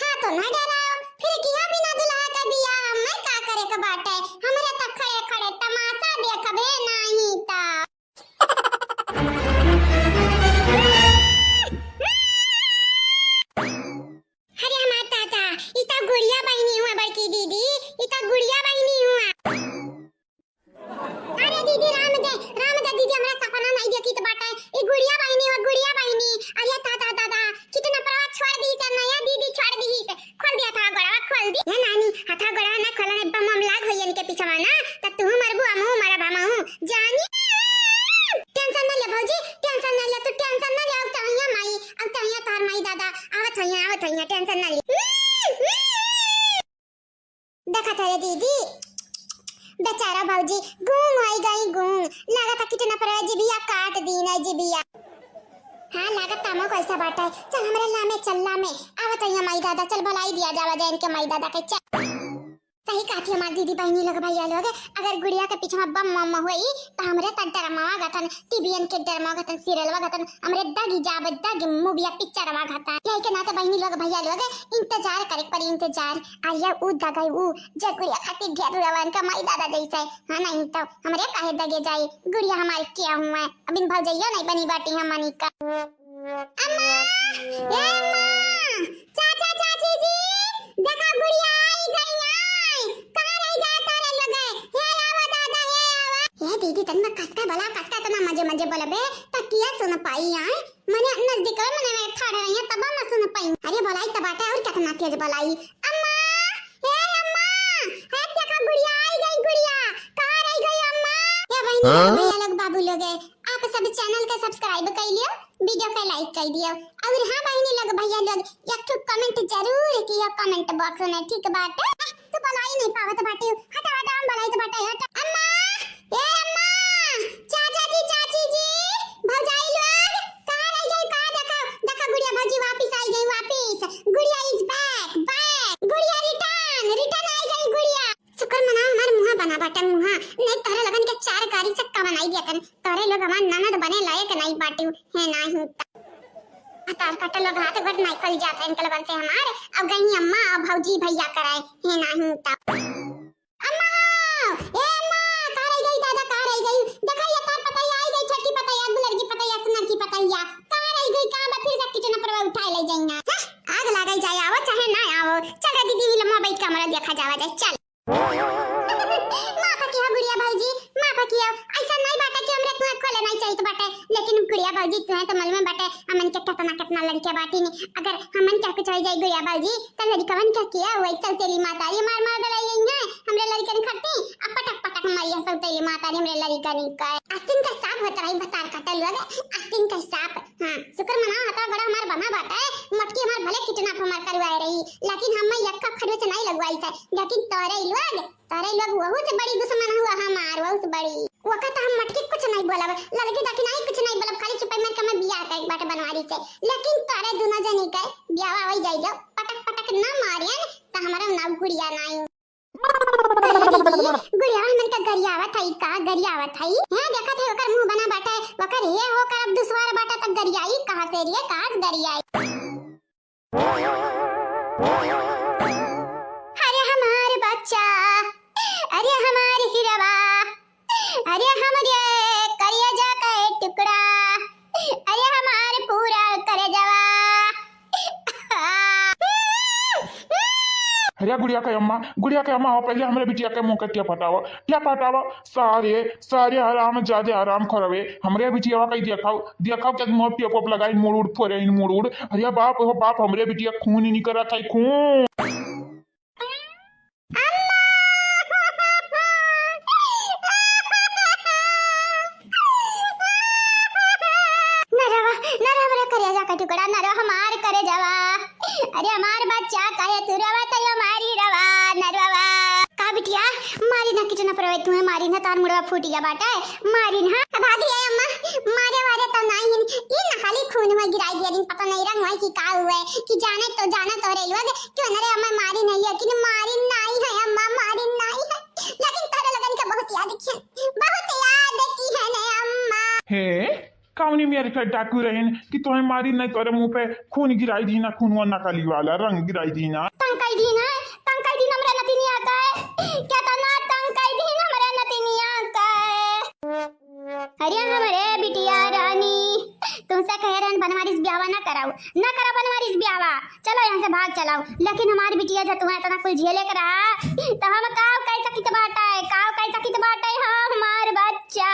हां तो ना डराओ फिर किया बिना दुल्हा का बियाह मैं का करे का बाटा हमरे तक खड़े खड़े तमाशा देखबे नहीं ता गुड़िया बहनी हुआ बड़की दीदी इतना गुड़िया बहनी हुआ। अरे दीदी राम दे दीदी हमरा सपना नहीं देखी तो बाटा ये गुड़िया बहनी अरे दादा कितना परवा छोड़ दी से नया दीदी छोड़ दी से खोल दिया था गोड़ा खोल दी ना नानी हथा गोड़ा ना खोलने बम लाग होई इनके पीछे ना त तू मरबू हमहू मरब हमहू जानी टेंशन ना ले भौजी टेंशन ना ले तू टेंशन ना ले अब तहिया माई अब तहिया तार माई दादा आवत होइया टेंशन ना ले देखा था ये दीदी बेचारा भौजी गूंग होई गई गूंग लगा था कितना पर जिबिया काट दी ना जिबिया हां लगा तमो कैसा बाटा चल हमरे लामे चल्ला में आवत है माई दादा चल भलाई दिया जावा जाए इनके माई दादा के चल सही काठी हमार दीदी बहनी लोग भैया लोग अगर गुड़िया के पीछे बम मम्मा होई तो हमरे त डरमावा गतन टीवीएन के डरमावा गतन सीरियलवा गतन हमरे दगी जाब दगी मूवीया पिक्चरवा गतन यही के नाते बहनी लोग भैया लोग इंतजार करे पर इंतजार आया उ दगाई उ जे गुड़िया खातिर ढेर रवान का माई दादा जैसे हां नहीं तो हमरे काहे दगे जाई गुड़िया हमारी क्या हुआ अब इन भौजैया नहीं बनी बाटी हमनी का अम्मा ए अम्मा चाचा चाची जी देखा गुड़िया आई गई आई कहां रह गया तारे लोग हे आवा दादा हे आवा हे दीदी तन्मा कसका भला कसका तना मजे मजे बोलबे तकिया सुन पाई आई मने नजदीक मने में खड़े रही तब न सुन पाई अरे बोलाई तबाटा और कितना तेज बोलाई अम्मा हे अम्मा हे देखा गुड़िया आई गई गुड़िया कहां रह गई अम्मा हे बहनी भैया लोग बाबू लोग आप सब चैनल का सब्सक्राइब कर लियो वीडियो का लाइक कर दियो और हां बहनी लोग भैया लोग एक ठो कमेंट जरूर कियो कमेंट बॉक्स में ठीक बात है तो बोलाई नहीं पावत बाटे हटा हटा हम बोलाई तो बाटे हट अम्मा ए अम्मा चाचा जी चाची जी भौजाई लोग कहां रह गई कहां देखा गुड़िया भौजी वापस आई गई वापस गुड़िया इज बैक गुड़िया रिटर्न आई गई गुड़िया शुक्र मना हमार मुंह बना बाटे मुंह नहीं तारे लगन के चार कारी चक्का बनाई दिया कर तारे लोग हमार ननद बने लायक नहीं बाटे है नहीं तार कट लोग हाथ गट नहीं कल जाता है इनके लगन से हमारे अब गई अम्मा अब भौजी भैया कराए है नहीं अम्मा ए अम्मा कहां रह गई दादा कहां रह गई देखा ये तार पतैया आई गई छोटी पतैया गुलर की पतैया सुनर की पतैया कहां रह गई कहां बा फिर से किचन पर उठा ले जाएंगे आग लगाई जाए आवो चाहे ना आवो चल दीदी भी लम्मा बैठ के हमरा देखा जावा जाए चल माफा किया गुड़िया भाईजी माफा किया ऐसा नहीं बाटा कि हमरे तुम्हें खोले नहीं चाहिए तो बाटे लेकिन गुड़िया भाईजी तुम्हें तो मालूम है बाटे हमन के कितना लड़के बाटी नहीं अगर हमन क्या कुछ हो जाए गुड़िया भाईजी तो लड़कवन क्या किया वैसा तेरी मातारी मार मार दलाई है हमरे लड़कन खट्टी अब पटक पटक मारिया सब तेरी मातारी हमरे लड़कन का आस्तीन का सांप होता रही बतार कटल लोग आस्तीन का सांप हां शुक्र मना हता बड़ा हमार बना बाटा है मटकी हमार भले कितना हमार करवाए रही लेकिन हम यक्का खर्च नहीं लगवाई था लेकिन तारे लोग बहुत बड़ी दुश्मन हुआ हमार बहुत बड़ी वक्त हम मटकी कुछ नहीं बोलब लड़की देखी नहीं कुछ नहीं बोलब खाली चुपे में कम बियाह का एक बाटे बनवारी से लेकिन तारे दोनों जनी के बियाह होई जाई जो पटक पटक ना मारियन त हमारा नाम गुड़िया नहीं गुड़िया मन का गरियावा थई का गरियावा थई है देखा थे ओकर मुंह बना बाटे ओकर ये होकर अब दुश्वार बाटा तक गरियाई कहां से रे कहां गरियाई अरे हमारे बच्चा अरे हमारे हिरवा अरे हमारे करिया का टुकड़ा अरे हमारे पूरा करे जवा अरे गुड़िया के अम्मा हो पहले हमारे बिटिया के मुंह क्या फटावा सारे आराम ज्यादा आराम करवे हमरे बिटिया कहीं देखाओ क्या मुंह टेप लगाई मुड़ फोरे इन मुड़ अरे बाप हो बाप हमरे बिटिया खून ही नहीं करा था खून टुकड़ा नरो हमार करे जवा अरे हमार बच्चा कहे तू रवा तो हमारी रवा नरवा का बिटिया मारी ना कितना परवे तुम्हें मारी ना तार मुड़वा फूट गया बाटा मारी ना भागी है अम्मा मारे वाले तो नहीं ये ना खाली खून में गिराई दिया दिन पता नहीं रंग है कि का हुआ है कि जाने तो रे लोग क्यों ना रे अम्मा मारी नहीं है कि मारी नहीं है अम्मा मारी नहीं है लेकिन तारे लगन का बहुत याद की है ना अम्मा हे काउनी मेरे घर डाकू रहन कि तुम्हें मारी नहीं तोरे मुंह पे खून गिराई दी ना खून वो नकली वाला रंग गिराई दी ना तंकाई दी हमरा नती नहीं आता है क्या तना तंकाई दी हमरा नती नहीं आता है अरे हमरे बिटिया रानी तुमसे कह रहे हैं बनवारिस ब्यावा ना करा बनवारिस ब्यावा चलो यहाँ से भाग चलाओ लेकिन हमारी बिटिया जो तुम्हें इतना कुल झेले करा तो हम काव कैसा कित बाटा है हाँ हमार बच्चा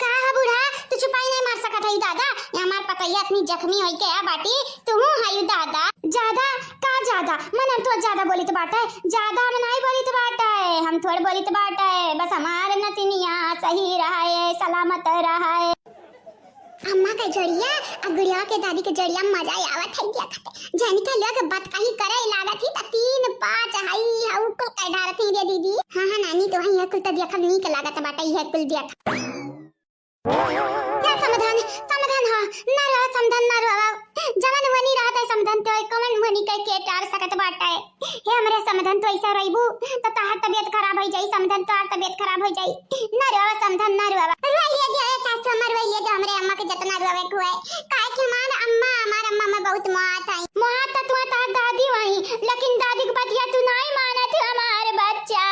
का बूढ़ा तू छुपाई नहीं मार सकत है दादा ये हमार पतैया इतनी जख्मी होई के बाटी तू हायु दादा ज्यादा मन तो ज्यादा बोली तो बाटा है ज्यादा हम नहीं बोली तो बाटा है हम थोड़ बोली तो बाटा है बस हमारे नतिनिया सही रहा है सलामत रहा है अम्मा के जड़िया और गुड़िया के दादी के जड़िया मजा आवत है क्या खाते जनिका लोग बात कहीं करे लागत ही त 3 5 हाई हाउ को कह डारत है रे दीदी हां नानी तो वही कुल त देखल नहीं के लागत बाटा ये कुल देख क्या समाधान हो ना रहा समाधान ना रहा जवन वनी रहत है समाधान तो कमन वनी कह के टार सकत बाटा है हे हमरे समाधान तो ऐसा रहिबू तो तार तबीयत खराब हो जाई समाधान तो तबीयत खराब हो जाई ना रहा समाधान ना रहा रोइए दे सास हमर रोइए दे हमरे अम्मा के जतना रोवे को है काहे कि हमार अम्मा में बहुत मोहत तो तार दादी वही लेकिन दादी के बतिया तू नहीं मानत हमार बच्चा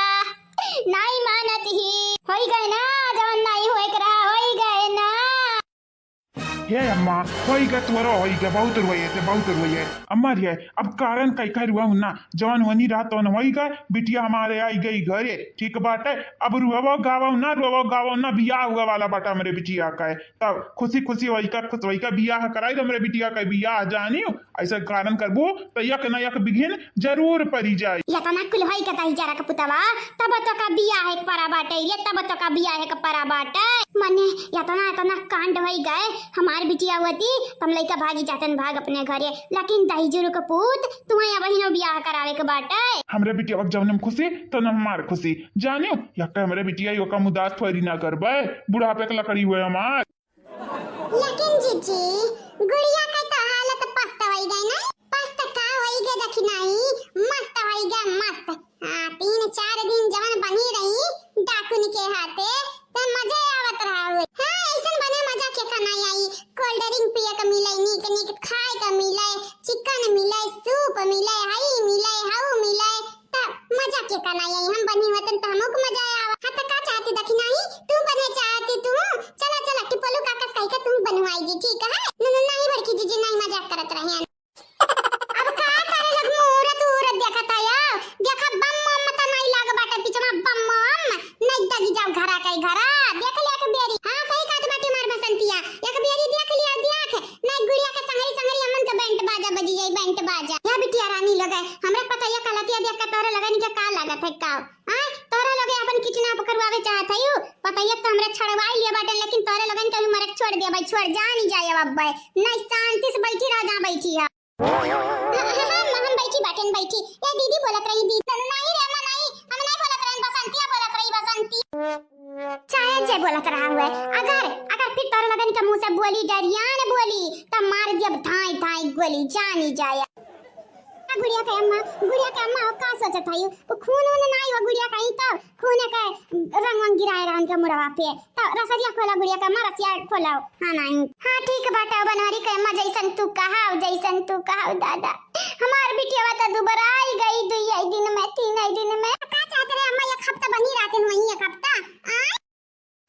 नहीं मानत ही होई गए ना जवन नहीं होए करा होई गए ना हे अम्मा होइगा तोरा होइगा बहुत रोइए अम्मा रे अब कारण कई कई रुआ ना जवान वनी रात तो होइगा बिटिया हमारे आई गई घरे ठीक बाटे अब रुआवो गावो ना बियाह हुआ वाला बाटा मेरे बिटिया का है तब खुशी खुश होइका बियाह कराई तो मेरे बिटिया का बियाह जानी ऐसा कारण करबो तो यक न यक बिघिन जरूर पड़ी जाए या तो ना कुल होई के ताई जरा का पुतवा तब तो का बियाह है परा बाटे ये तब तो का बियाह है का परा बाटे मने या तो ना कांड होई गए हमार बिटिया होती तुम लइका भागी जातन भाग अपने घरे लेकिन दहीजुरु का पूत तुम्हारे बहिनो बियाह करावे के बाटे हमरे बिटिया वक्त जब हम खुशी तो न हमार खुशी जानियो यक हमरे बिटिया यो का मुदास थोड़ी ना करबे बुढ़ापे के लकड़ी हुए हमार लेकिन जीजी गुड़िया का तो हालत पस्त होई गई ना पस्त का होई गई देखी नहीं मस्त होई गई मस्त हां 3-4 दिन जवन बनी रही डाकुन के हाथे तो मजा आवत रहा हुए हां ऐसन बने मजा के खाना आई कोल्ड ड्रिंक पिए का मिले नीक खाए का मिले चिकन मिले सूप मिले हई मिले हाउ मिले त मजा के खाना आई हम बनी होतन त हमको मजा आवा हां त का चाहती देखी नहीं तू बने चाहती तू चला टिपलू काका कह के तुम बनवाएगी ठीक है नहीं बड़की जीजी नहीं मजाक करत रहे अब का करे लग मूरत देखत आया देखा बम मत नहीं लाग बाटे पीछे में बम नहीं दगी जाओ घरा देख लिया के बेरी हां सही काट बाटी मार बसंतिया एक बेरी देख लिया नहीं गुड़िया के संगरी अमन के बैंड बाजा बजी जाई बैंड बाजा या बिटिया रानी लगे हमरा पता है कलतिया देख के तोरे लगे नहीं का लागत है का हां तोरे लगे अपन किचना पकड़वावे चाहत है पता है तो हमरा छड़वाई लिया बाटे लेकिन तोरे लगे कभी मरक छोड़ दिया भाई छोड़ जा नहीं जाए अब भाई नहीं शांति से बैठी रह जा बैठी है हम बैठी ये दीदी बोलत रही दीदी नहीं रे अम्मा नहीं हम नहीं बोलत रही बसंतिया बोलत रही बसंती चाहे जे बोलत रहा हुए अगर फिर तोरे लगन के मुंह से बोली डरिया ने बोली तब मार जब धाई गोली जानी जाए गुड़िया के अम्मा का सोचत है वो खून नहीं हो गुड़िया का ही तो खून का रंग गिराए रहन के मुड़वा पे तो रसरिया खोला गुड़िया का अम्मा रसिया खोलाओ हां नहीं हां ठीक बाटे बनवारी के अम्मा जैसन तू कहाओ दादा हमार बिटिया तो दोबारा आई गई 2 दिन में 3 दिन में का चाहते रे अम्मा एक हफ्ता बनी रहते वही एक हफ्ता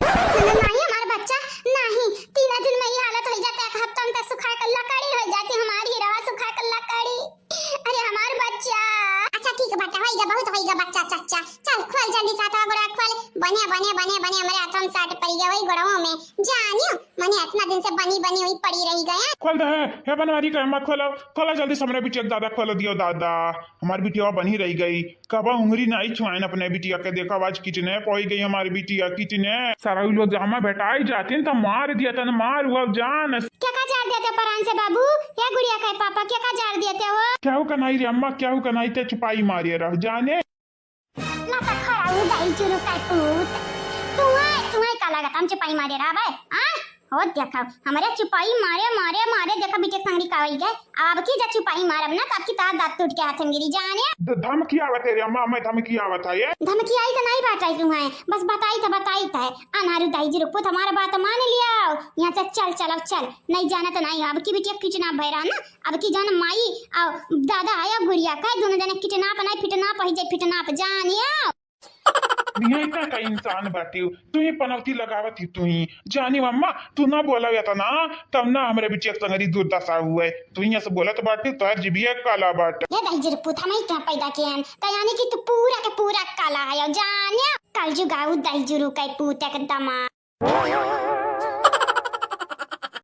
नहीं हमारा बच्चा नहीं 3 दिन में ये हालत हो जाता है एक हफ्ता में तो सुखा कर लकड़ी हो जाती हमारी रवा सुखा कर लकड़ी अरे हमार बच्चा अच्छा ठीक बात होइगा बहुत होइगा बच्चा चच्चा चल खोल जल्दी साथ गोड़ा खोल बने हमारे हाथों में साट पड़ गया वही गोड़ों में जानियो मने इतना दिन से बनी हुई पड़ी रही गया खोल दे हे बनवारी का अम्मा खोलो जल्दी से हमरे बिटिया दादा खोल दियो दादा हमारी बिटिया बनी रह गई कब उंगली नहीं छुआइन अपने बिटिया के देखा आज किचने पहुंच गई हमारी बिटिया किचने सारा लोग जामा बैठाई जाते तो मार दिया था मार हुआ जान क्या का जार देते परान से बाबू या गुड़िया का पापा क्या का जार देते हो क्या हो कनाई रे अम्मा क्या हो कनाई ते छुपाई मारिए रह जाने ना तो खड़ा हूं दाई चुरू का पूत तुम्हारे का लगा हम छुपाई मारे रहा भाई हां हो देखा हमारे छुपाई मारे देखा बेटे संगरी का होई गए अब की जा छुपाई मारब ना तब की तार दांत टूट के हाथ में गिरी जाने धमकी आवत है रे अम्मा मैं धमकी आवत है ये धमकी आई तो नहीं बताई तुम्हें बस बताई था अनारू दाई जी रुको हमारा बात मान लिया यहां से चल नहीं जाना तो नहीं अब की बेटी किचना भैरा ना अब की जान माई और दादा आया गुड़िया का दोनों जने किचना पर नहीं फिटना पर जानिया यही का इंसान बाटी तू ही पनौती लगावत ही तू ही जानी अम्मा तू ना बोला था ना तब ना हमरे बिटिया संगरी दुर्दशा हुए तू ही ऐसे बोलत बाटी तो जीबिया काला बाट ये दाई पुथा में क्या पैदा किया तो यानी कि तू पूरा के पूरा काला है जानिया कल जुगाऊ दाई जुरु का पूत एकदम